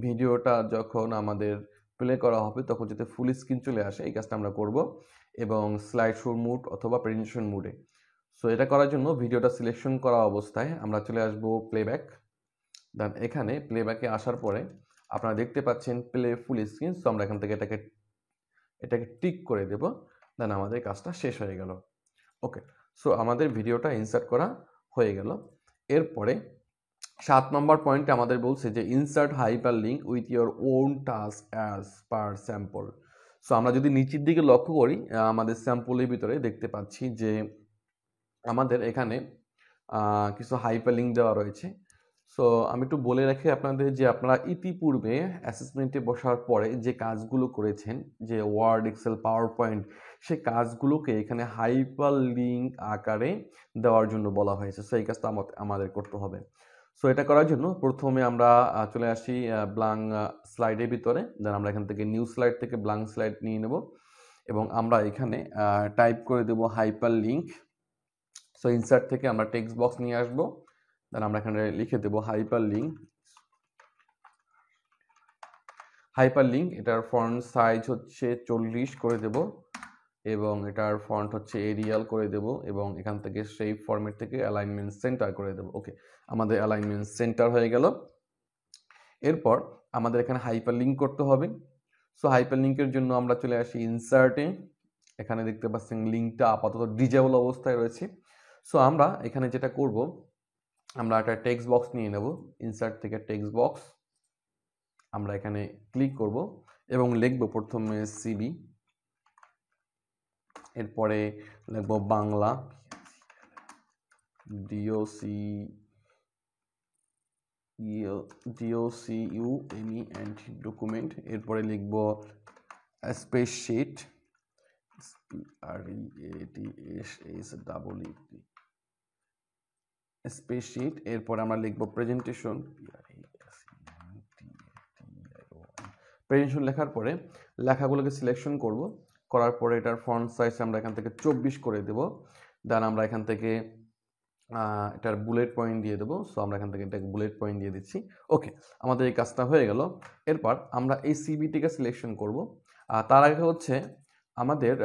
Speaker 1: ভিডিওটা যখন আমাদের প্লে করা হবে তখন যাতে ফুল স্ক্রিন চলে আসে, এই কাজটা আমরা করব, এবং স্লাইড শো মুড অথবা প্রেজেন্টেশন মুডে। সো এটা করার জন্য ভিডিওটা সিলেকশন করা অবস্থায় আমরা চলে আসব প্লেব্যাক। দেন এখানে প্লেব্যাকে আসার পরে আপনারা দেখতে পাচ্ছেন প্লে ফুল স্ক্রিন। সো আমরা এখান থেকে এটাকে টিক করে দেব, দেন আমাদের কাজটা শেষ হয়ে গেল। ওকে, সো আমাদের ভিডিওটা ইনসার্ট করা হয়ে গেল। এরপরে 7 নম্বর পয়েন্টে আমাদের বলছে যে insert hyper link with your own task as per sample. So আমরা যদি নিচের দিকে লক্ষ্য করি আমাদের স্যাম্পলের ভিতরে দেখতে পাচ্ছি যে আমাদের এখানে কিছু হাইপার লিঙ্ক দেওয়া রয়েছে। সো আমি একটু বলে রাখি আপনাদের যে আপনারা ইতিপূর্বে অ্যাসেসমেন্টে বসার পরে যে কাজগুলো করেছেন, যে ওয়ার্ড, এক্সেল, পাওয়ার পয়েন্ট, সেই কাজগুলোকে এখানে হাইপার লিঙ্ক আকারে দেওয়ার জন্য বলা হয়েছে। সো এই কাজটা আমাদের করতে হবে। সো এটা করার জন্য প্রথমে আমরা চলে আসি ব্ল্যাঙ্ক স্লাইডের ভিতরে, দেন আমরা এখান থেকে নিউ স্লাইড থেকে ব্ল্যাঙ্ক স্লাইড নিয়ে নেব, এবং আমরা এখানে টাইপ করে দেব হাইপার লিঙ্ক। সো ইনসার্ট থেকে আমরা টেক্সট বক্স নিয়ে আসবো, দেন আমরা এখানে লিখে দেব হাইপার লিঙ্ক। এটার ফন্ট সাইজ হচ্ছে 40 করে দেব, এবং এটার ফন্ট হচ্ছে এরিয়াল করে দেব, এবং এখান থেকে সেই ফরম্যাট থেকে অ্যালাইনমেন্ট সেন্টার করে দেব। ওকে, আমাদের অ্যালাইনমেন্ট সেন্টার হয়ে গেল। এরপর আমাদের এখানে হাইপার লিঙ্ক করতে হবে। সো হাইপার লিঙ্কের জন্য আমরা চলে আসি ইনসার্টে, এখানে দেখতে পাচ্ছেন লিঙ্কটা আপাতত ডিজেবল অবস্থায় রয়েছে। সো আমরা এখানে যেটা করব, আমরা একটা টেক্সট বক্স নিয়ে নেব, ইনসার্ট থেকে টেক্সট বক্স আমরা এখানে ক্লিক করব, এবং লিখব প্রথমে সিবি, এরপরে লিখব বাংলা ডিওসি DOCUMENT ডকুমেন্ট, এরপরে লিখব স্প্রেডশিট, স্প্রেডশিট, এরপর আমরা লিখব প্রেজেন্টেশন। প্রেজেন্টেশন লেখার পরে লেখাগুলোকে সিলেকশন করব, করার পরে এটার ফন্ট সাইজ আমরা এখান থেকে 24 করে দেব। দেন আমরা এখান থেকে এটার বুলেট পয়েন্ট দিয়ে দেবো। সো আমরা এখান থেকে এটাকে বুলেট পয়েন্ট দিয়ে দিচ্ছি। ওকে, আমাদের এই কাজটা হয়ে গেল। এরপর আমরা এই সিবিটিকে সিলেকশন করব। তার আগে হচ্ছে আমাদের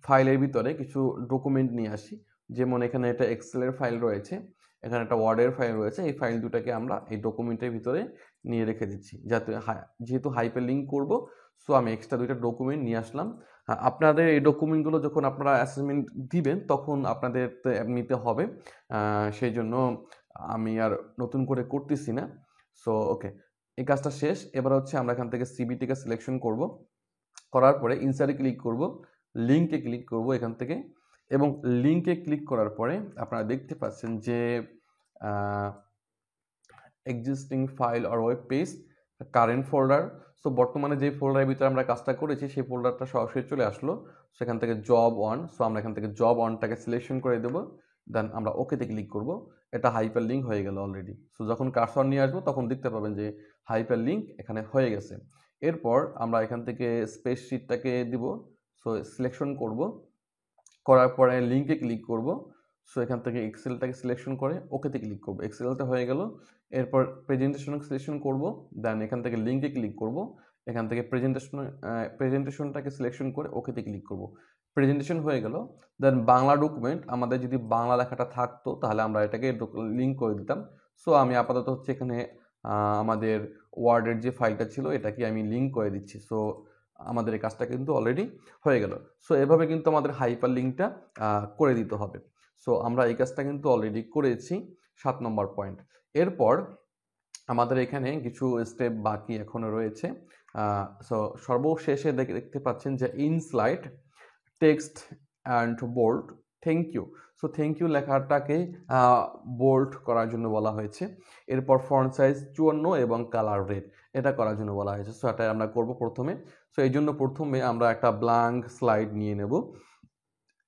Speaker 1: ফাইলের ভিতরে কিছু ডকুমেন্ট নিয়ে আসি। যেমন এখানে একটা এক্সেলের ফাইল রয়েছে, এখানে একটা ওয়ার্ডের ফাইল রয়েছে। এই ফাইল দুটাকে আমরা এই ডকুমেন্টের ভিতরে নিয়ে রেখে দিচ্ছি, যাতে যেহেতু হাইপার লিঙ্ক করবো, সো আমি এক্সট্রা দুইটা ডকুমেন্ট নিয়ে আসলাম। আপনাদের এই ডকুমেন্টগুলো যখন আপনারা অ্যাসাইনমেন্ট দিবেন তখন আপনাদের নিতে হবে, সেই জন্য আমি আর নতুন করে করতেছি না। সো ওকে, এই কাজটা শেষ। এবার হচ্ছে আমরা এখান থেকে সিবিটিকে সিলেকশন করব, করার পরে ইনসার্টে ক্লিক করব, লিঙ্কে ক্লিক করব এখান থেকে, এবং লিঙ্কে ক্লিক করার পরে আপনারা দেখতে পাচ্ছেন যে existing file or web page, current folder. So বর্তমানে যে ফোল্ডারের ভিতরে আমরা কাজটা করেছি সেই ফোল্ডারটা সরাসরি চলে আসলো। সেখান থেকে জব অন, সো আমরা এখান থেকে জব অনটাকে সিলেকশন করে দেবো। দেন আমরা ওকেতে ক্লিক করব। এটা হাইপার লিঙ্ক হয়ে গেল অলরেডি। সো যখন কার্সর নিয়ে আসবো তখন দেখতে পাবেন যে হাইপার লিঙ্ক এখানে হয়ে গেছে। এরপর আমরা এখান থেকে স্প্রেডশিটটাকে দিব। সো সিলেকশন করব, করার পরে লিঙ্কে ক্লিক করব। সো এখান থেকে এক্সেলটাকে সিলেকশন করে ওকেতে ক্লিক করব। এক্সেলটা হয়ে গেল। এরপর প্রেজেন্টেশন সিলেকশন করব, দেন এখান থেকে লিঙ্কে ক্লিক করব, এখান থেকে প্রেজেন্টেশনটাকে সিলেকশন করে ওকেতে ক্লিক করব। প্রেজেন্টেশন হয়ে গেল। দেন বাংলা ডকুমেন্ট, আমাদের যদি বাংলা লেখাটা থাকতো তাহলে আমরা এটাকে লিঙ্ক করে দিতাম। সো আমি আপাতত হচ্ছে এখানে আমাদের ওয়ার্ডের যে ফাইলটা ছিল এটাকে আমি লিঙ্ক করে দিচ্ছি। সো আমাদের এই কাজটা কিন্তু অলরেডি হয়ে গেল। সো এভাবে কিন্তু আমাদের হাইপার লিঙ্কটা করে দিতে হবে। সো আমরা এই কাজটা কিন্তু অলরেডি করেছি, 7 নম্বর পয়েন্ট। এরপর আমাদের এখানে কিছু স্টেপ বাকি এখনো রয়েছে। সো সর্বশেষে দেখতে পাচ্ছেন যে in slide text and bold thank you. So thank you লেখাটাকে বোল্ড করার জন্য বলা হয়েছে। এরপর ফন্ট সাইজ 54 এবং কালার রেড, এটা করার জন্য বলা হয়েছে। সো এটা আমরা করব প্রথমে। সো এই জন্য প্রথমে আমরা একটা ব্ল্যাঙ্ক স্লাইড নিয়ে নেব,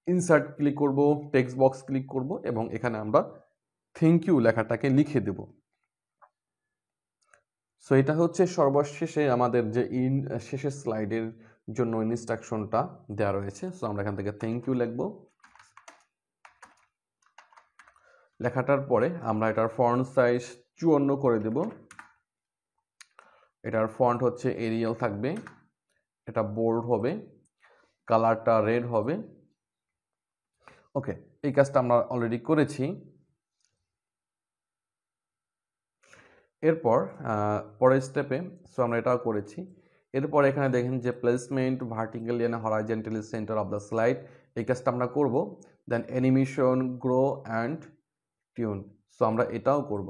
Speaker 1: ইনসার্ট ক্লিক করব, টেক্সট বক্স ক্লিক করব এবং এখানে আমরা থ্যাংক ইউ লেখাটাকে লিখে দেব। সো এটা হচ্ছে সর্বশেষে আমাদের যে শেষের স্লাইডের জন্য ইনস্ট্রাকশনটা দেওয়া রয়েছে। সো আমরা এখান থেকে থ্যাংক ইউ লিখব। লেখাটার পরে আমরা এটার ফন্ট সাইজ 54 করে দেব। এটার ফন্ট হচ্ছে এরিয়াল থাকবে, এটা বোল্ড হবে, কালারটা রেড হবে। ওকে, এই কাজটা আমরা অলরেডি করেছি। এরপর পরের স্টেপে, সো আমরা এটাও করেছি। এরপর এখানে দেখেন যে placement vertically and horizontally centre of the slide, এই কাজটা আমরা করব। Then animation grow and turn, so আমরা এটাও করব।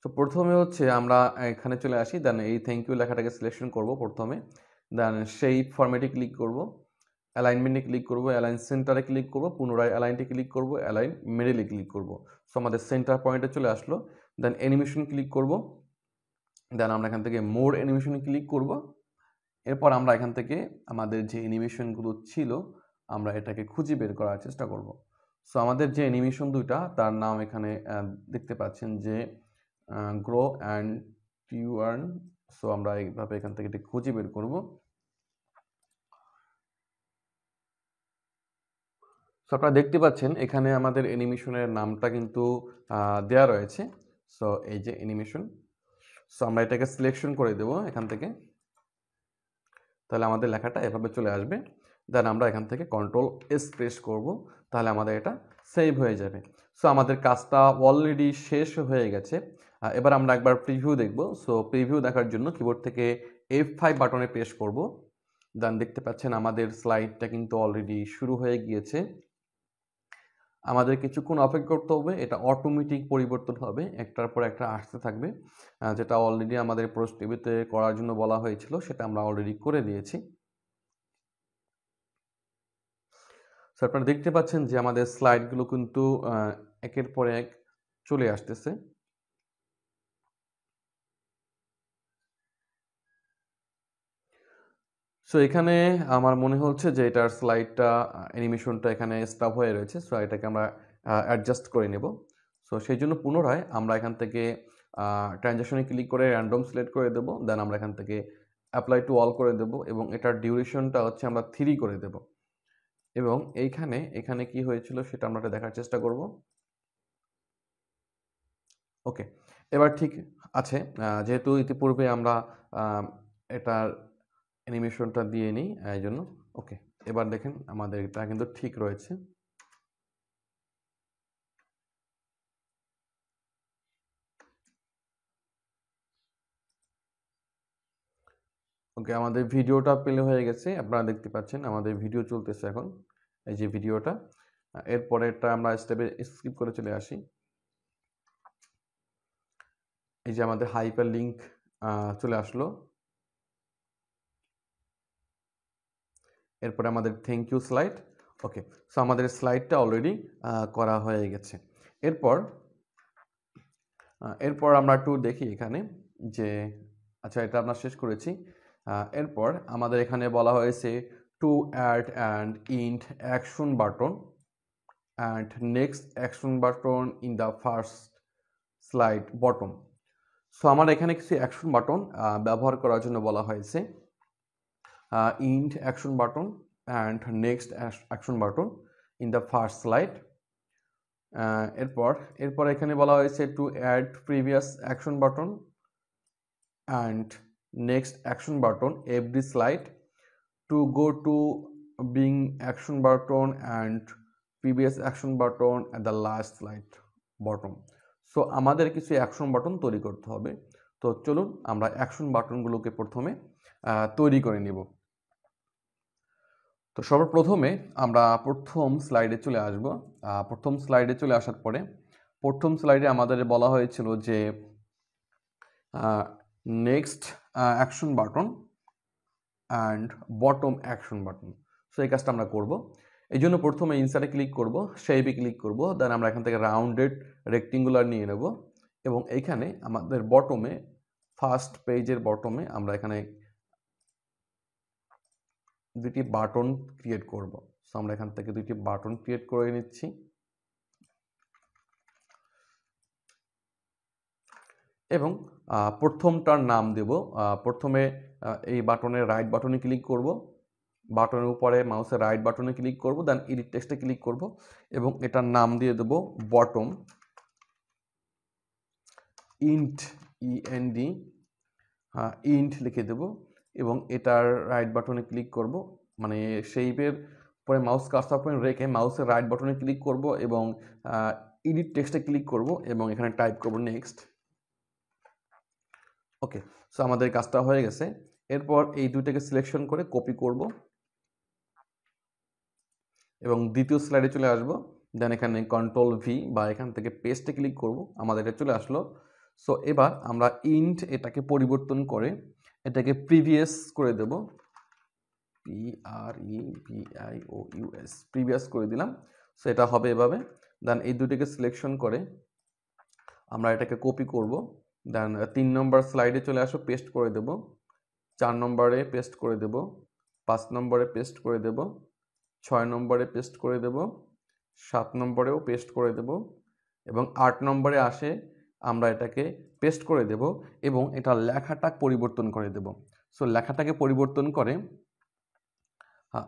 Speaker 1: সো প্রথমে হচ্ছে আমরা এখানে চলে আসি, দেন এই থ্যাংক ইউ লেখাটাকে সিলেকশন করব প্রথমে। দেন শেপ ফরম্যাটে ক্লিক করব, অ্যালাইনমেন্টে ক্লিক করব, অ্যালাইন সেন্টারে ক্লিক করব, পুনরায় অ্যালাইনটে ক্লিক করব, অ্যালাইন মিডলে ক্লিক করব। সো আমাদের সেন্টার পয়েন্টে চলে আসলো। দেন অ্যানিমেশন ক্লিক করব, দেন আমরা এখান থেকে মোর অ্যানিমেশনে ক্লিক করব। এরপর আমরা এখান থেকে আমাদের যে অ্যানিমেশনগুলো ছিল আমরা এটাকে খুঁজে বের করার চেষ্টা করব। সো আমাদের যে অ্যানিমেশন দুইটা তার নাম এখানে দেখতে পাচ্ছেন যে গ্রো অ্যান্ড টিউন। সো আমরা এইভাবে এখান থেকে এটি খুঁজে বের করব। সো আপনারা দেখতে পাচ্ছেন এখানে আমাদের অ্যানিমেশনের নামটা কিন্তু দেয়া রয়েছে। সো এই যে অ্যানিমেশন, সো আমরা এটাকে সিলেকশন করে দেব এখান থেকে, তাহলে আমাদের লেখাটা এভাবে চলে আসবে। দেন আমরা এখান থেকে কন্ট্রোল এস প্রেস করব, তাহলে আমাদের এটা সেভ হয়ে যাবে। সো আমাদের কাজটা অলরেডি শেষ হয়ে গেছে। এবার আমরা একবার প্রিভিউ দেখব। সো প্রিভিউ দেখার জন্য কিবোর্ড থেকে F5 বাটনে প্রেস করব। দেন দেখতে পাচ্ছেন আমাদের স্লাইডটা কিন্তু অলরেডি শুরু হয়ে গিয়েছে। আমাদের কিছুক্ষণ অপেক্ষা করতে হবে, এটা অটোমেটিক পরিবর্তন হবে, একটার পর একটা আসতে থাকবে। যেটা অলরেডি আমাদের পোস্ট টিভিতে করার জন্য বলা হয়েছিল সেটা আমরা অলরেডি করে দিয়েছি। সো আপনারা দেখতে পাচ্ছেন যে আমাদের স্লাইডগুলো কিন্তু একের পর এক চলে আসতেছে। সো এখানে আমার মনে হচ্ছে যে এটার স্লাইডটা অ্যানিমেশনটা এখানে স্টপ হয়ে রয়েছে, সো এটাকে আমরা অ্যাডজাস্ট করে নেব। সো সেই জন্য পুনরায় আমরা এখান থেকে ট্রানজ্যাকশনে ক্লিক করে র্যান্ডম সিলেক্ট করে দেবো, দেন আমরা এখান থেকে অ্যাপ্লাই টু অল করে দেব এবং এটার ডিউরেশনটা হচ্ছে আমরা 3 করে দেব। এবং এখানে কি হয়েছিল সেটা আমরা দেখার চেষ্টা করব। ওকে, এবার ঠিক আছে। যেহেতু ইতিপূর্বে আমরা এটার অ্যানিমেশনটা দিয়ে নিই এই জন্য। ওকে, এবার দেখেন আমাদের এটা কিন্তু ঠিক রয়েছে। ওকে, আমাদের ভিডিওটা প্লে হয়ে গেছে, আপনারা দেখতে পাচ্ছেন আমাদের ভিডিও চলতেছে এখন, এই যে ভিডিওটা। এরপরেরটা আমরা স্টেপে স্কিপ করে চলে আসি। এই যে আমাদের হাইপার লিঙ্ক চলে আসলো। এরপরে আমাদের thank you slide. Okay, so আমাদের স্লাইডটা অলরেডি করা হয়ে গেছে। এরপর আমরা একটু দেখি এখানে যে আচ্ছা, এটা আমরা শেষ করেছি। এরপর আমাদের এখানে বলা হয়েছে to add and end action button and next action button in the first slide bottom. So আমার এখানে কিছু অ্যাকশন বাটন ব্যবহার করার জন্য বলা হয়েছে end action button and next action button in the first slide. এরপর এখানে বলা হয়েছে to add previous action button and next action button every slide to go to begin action button and previous action button at the last slide bottom. So আমাদের কিছু action button তৈরি করতে হবে। তো চলুন আমরা অ্যাকশন বাটনগুলোকে প্রথমে তৈরি করে নেব। তো সর্বপ্রথমে আমরা প্রথম স্লাইডে চলে আসব। প্রথম স্লাইডে চলে আসার পরে প্রথম স্লাইডে আমাদের বলা হয়েছিল যে next action button and bottom action button. So এই কাজটা আমরা করব। এই জন্য প্রথমে ইনসার্টে ক্লিক করব, শেপে ক্লিক করব, দেন আমরা এখান থেকে রাউন্ডেড রেক্টেঙ্গুলার নিয়ে নেব এবং এইখানে আমাদের বটমে ফার্স্ট পেজের বটমে আমরা এখানে দুটি বাটন ক্রিয়েট করব। সো আমরা এখান থেকে দুটি বাটন ক্রিয়েট করে নিচ্ছি। এবং প্রথমটার নাম দেব, প্রথমে এই বাটনের রাইট বাটনে ক্লিক করব, বাটনের উপরে মাউসের রাইট বাটনে ক্লিক করব, দেন এডিট টেক্সটে ক্লিক করব এবং এটার নাম দিয়ে দেব বটম ইন্ট ইএনডি ইন্ট লিখে দেব এবং এটার রাইট বাটনে ক্লিক করব, মানে শেপের পরে মাউস কার্সার পয়েন্ট রেখে মাউসের রাইট বাটনে ক্লিক করব এবং এডিট টেক্সটে ক্লিক করব এবং এখানে টাইপ করব নেক্সট। ওকে, সো আমাদের কাজটা হয়ে গেছে। এরপর এই দুইটাকে সিলেকশন করে কপি করব এবং দ্বিতীয় স্লাইডে চলে আসব, দেন এখানে কন্ট্রোল ভি বা এখান থেকে পেস্টে ক্লিক করব, আমাদের এটা চলে আসলো। সো এবার আমরা ইন্ট এটাকে পরিবর্তন করে এটাকে প্রিভিয়াস করে দেব, PREVIOUS প্রিভিয়াস করে দিলাম। সো এটা হবে এভাবে। দেন এই দুটিকে সিলেকশন করে আমরা এটাকে কপি করব, দেন 3 নম্বর স্লাইডে চলে আসো, পেস্ট করে দেব, 4 নম্বরে পেস্ট করে দেব, 5 নম্বরে পেস্ট করে দেব, 6 নম্বরে পেস্ট করে দেব, 7 নম্বরেও পেস্ট করে দেব এবং 8 নম্বরে আসে আমরা এটাকে পেস্ট করে দেব এবং এটা লেখাটা পরিবর্তন করে দেব। সো লেখাটাকে পরিবর্তন করে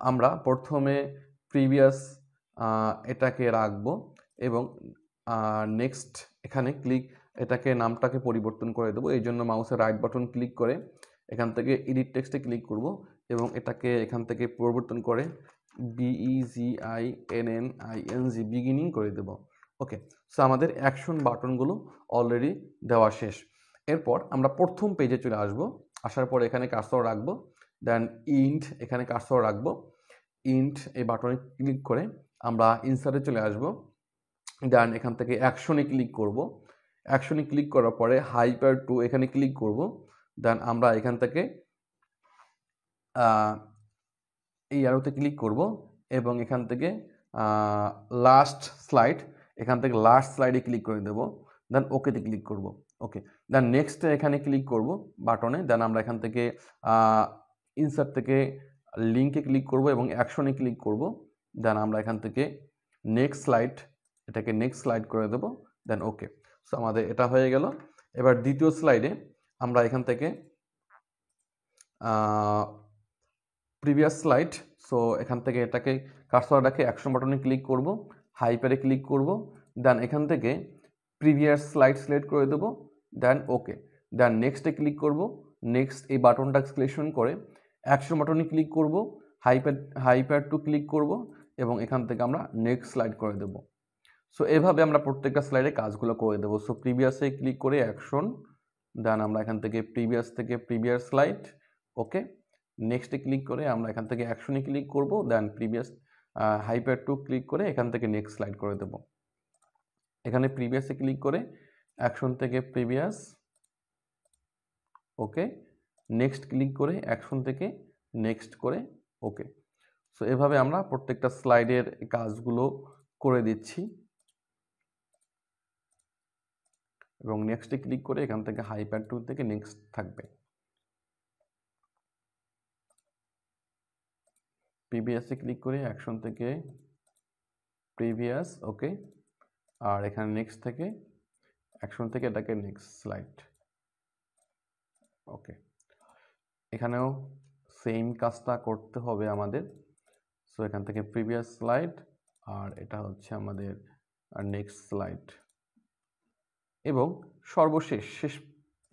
Speaker 1: আমরা প্রথমে প্রিভিয়াস এটাকে রাখবো এবং নেক্সট এখানে এটাকে নামটাকে পরিবর্তন করে দেবো। এই জন্য মাউসের রাইট বাটন ক্লিক করে এখান থেকে এডিট টেক্সটে ক্লিক করব এবং এটাকে এখান থেকে পরিবর্তন করে BEGINNING বিগিনিং করে দেব। ওকে, সো আমাদের অ্যাকশন বাটনগুলো অলরেডি দেওয়া শেষ। এরপর আমরা প্রথম পেজে চলে আসব, আসার পর এখানে কার্সর রাখবো, দেন ইন্ট এখানে কার্সর রাখবো, ইন্ট এই বাটনে ক্লিক করে আমরা ইনসার্টে চলে আসব, দেন এখান থেকে অ্যাকশনে ক্লিক করব, অ্যাকশনে ক্লিক করার পরে হাইপার টু এখানে ক্লিক করব, দেন আমরা এখান থেকে এই অ্যারোতে ক্লিক করব এবং এখান থেকে লাস্ট স্লাইড, এখান থেকে লাস্ট স্লাইডে ক্লিক করে দেব, দেন ওকেতে ক্লিক করব। ওকে, দেন নেক্সট এখানে ক্লিক করব বাটনে, দেন আমরা এখান থেকে ইনসার্ট থেকে লিঙ্কে ক্লিক করব এবং অ্যাকশনে ক্লিক করব। দেন আমরা এখান থেকে নেক্সট স্লাইড, এটাকে নেক্সট স্লাইড করে দেব, দেন ওকে। সো আমাদের এটা হয়ে গেল। এবার দ্বিতীয় স্লাইডে আমরা এখান থেকে প্রিভিয়াস স্লাইড, সো এখান থেকে এটাকে কার্সর রাখে অ্যাকশন বাটনে ক্লিক করব, হাইপারে ক্লিক করব, দেন এখান থেকে প্রিভিয়াস স্লাইড সিলেক্ট করে দেবো, দেন ওকে। দেন নেক্সটে ক্লিক করব, নেক্সট এই বাটনটা সিলেকশন করে অ্যাকশন বাটনে ক্লিক করব, হাইপার টু ক্লিক করব এবং এখান থেকে আমরা নেক্সট স্লাইড করে দেব। সো এভাবে আমরা প্রত্যেকটা স্লাইডে কাজগুলো করে দেবো। সো প্রিভিয়াসে ক্লিক করে অ্যাকশন, দেন আমরা এখান থেকে প্রিভিয়াস থেকে প্রিভিয়াস স্লাইড, ওকে। নেক্সটে ক্লিক করে আমরা এখান থেকে অ্যাকশনে ক্লিক করব, দেন প্রিভিয়াস হাইপার টু ক্লিক করে এখান থেকে নেক্সট স্লাইড করে দেব। এখানে প্রিভিয়াসে ক্লিক করে অ্যাকশন থেকে প্রিভিয়াস, ওকে। নেক্সট ক্লিক করে অ্যাকশন থেকে নেক্সট করে ওকে। সো এভাবে আমরা প্রত্যেকটা স্লাইডের কাজগুলো করে দিচ্ছি এবং নেক্সটে ক্লিক করে এখান থেকে হাইপার টু থেকে নেক্সট থাকবে। প্রিভিয়াসে ক্লিক করে অ্যাকশন থেকে প্রিভিয়াস, ওকে। আর এখানে নেক্সট থেকে অ্যাকশন থেকে এটাকে নেক্সট স্লাইড, ওকে। এখানেও সেম কাজটা করতে হবে আমাদের। সো এখান থেকে প্রিভিয়াস স্লাইড আর এটা হচ্ছে আমাদের নেক্সট স্লাইড এবং সর্বশেষ শেষ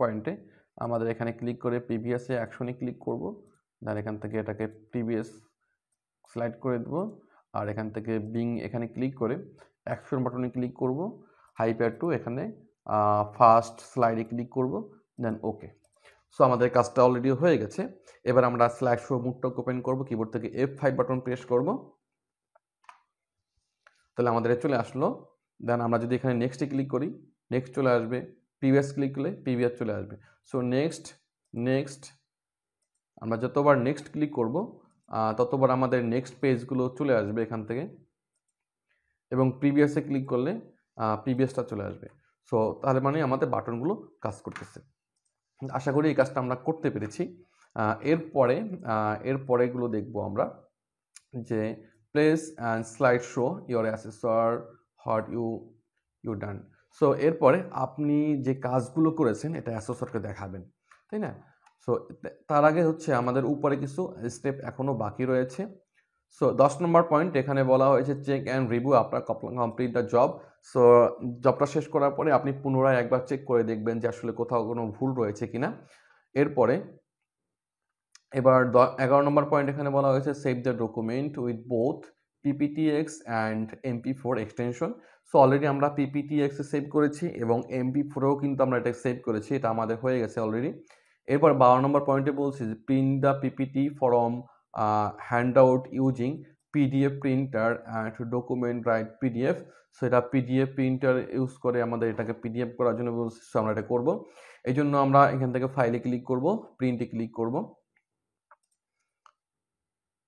Speaker 1: পয়েন্টে আমাদের এখানে ক্লিক করে প্রিভিয়াসে অ্যাকশনে ক্লিক করব, দেন এখান থেকে এটাকে প্রিভিয়াস স্লাইড করে দেব আর এখান থেকে এখানে ক্লিক করে অ্যাকশন বাটনে ক্লিক করব, হাইপার টু এখানে ফার্স্ট স্লাইডে ক্লিক করব, দেন ওকে। সো আমাদের কাজটা অলরেডি হয়ে গেছে। এবার আমরা স্লাইড শো মুডটা ওপেন করব, কিবোর্ড থেকে F5 বাটন প্রেস করব, তাহলে আমাদের চলে আসলো। দেন আমরা যদি এখানে নেক্সটে ক্লিক করি নেক্সট চলে আসবে, প্রিভিয়াস ক্লিক করলে প্রিভিয়াস চলে আসবে। সো নেক্সট আমরা যতবার নেক্সট ক্লিক করব ততবার আমাদের নেক্সট পেজগুলো চলে আসবে এখান থেকে এবং প্রিভিয়াসে ক্লিক করলে প্রিভিয়াসটা চলে আসবে। সো তাহলে মানে আমাদের বাটনগুলো কাজ করতেছে। আশা করি এই কাজটা আমরা করতে পেরেছি। এরপরেগুলো দেখব আমরা, যে place and slide show your assessor what you done. So এরপরে আপনি যে কাজগুলো করেছেন এটা অ্যাসেসরকে দেখাবেন, তাই না? সো তার আগে হচ্ছে আমাদের উপরে কিছু স্টেপ এখনও বাকি রয়েছে। সো 10 নম্বর পয়েন্ট এখানে বলা হয়েছে চেক অ্যান্ড রিভিউ আপনার কমপ্লিট দ্য জব। সো জবটা শেষ করার পরে আপনি পুনরায় একবার চেক করে দেখবেন যে আসলে কোথাও কোনো ভুল রয়েছে কিনা। এরপরে এবার 11 নম্বর পয়েন্ট এখানে বলা হয়েছে save the document with both PPTX and MP4 extension. So already আমরা PPTX এ সেভ করেছি এবং MP4এও কিন্তু আমরা এটা সেভ করেছি, এটা আমাদের হয়ে গেছে অলরেডি। এরপর 12 নম্বর পয়েন্টে বলছি যে print the PPT from hand out using PDF printer and document right PDF। So এটা PDF প্রিন্টার ইউজ করে আমাদের এটাকে PDF করার জন্য বলছি, সো আমরা এটা করবো। এই জন্য আমরা এখান থেকে ফাইলে ক্লিক করব, প্রিন্টে ক্লিক করব,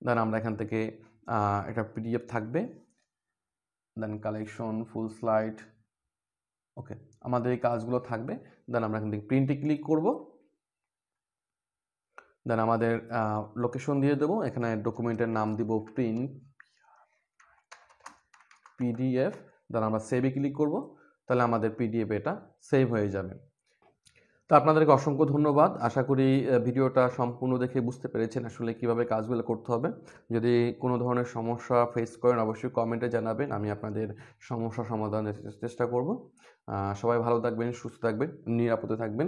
Speaker 1: দেন আমরা এখান থেকে এটা PDF থাকবে, দেন কালেকশন ফুল স্লাইড, ওকে। আমাদের এই কাজগুলো থাকবে। দেন আমরা এখান থেকে প্রিন্টে ক্লিক করব, দেন আমাদের লোকেশন দিয়ে দেবো, এখানে ডকুমেন্টের নাম দিব প্রিন্ট PDF, দেন আমরা সেভে ক্লিক করব, তাহলে আমাদের PDF এটা সেভ হয়ে যাবে। তো আপনাদেরকে অসংখ্য ধন্যবাদ। আশা করি ভিডিওটা সম্পূর্ণ দেখে বুঝতে পেরেছেন আসলে কিভাবে কাজগুলো করতে হবে। যদি কোনো ধরনের সমস্যা ফেস করেন অবশ্যই কমেন্টে জানাবেন, আমি আপনাদের সমস্যা সমাধানের চেষ্টা করব। সবাই ভালো থাকবেন, সুস্থ থাকবেন, নিরাপদে থাকবেন।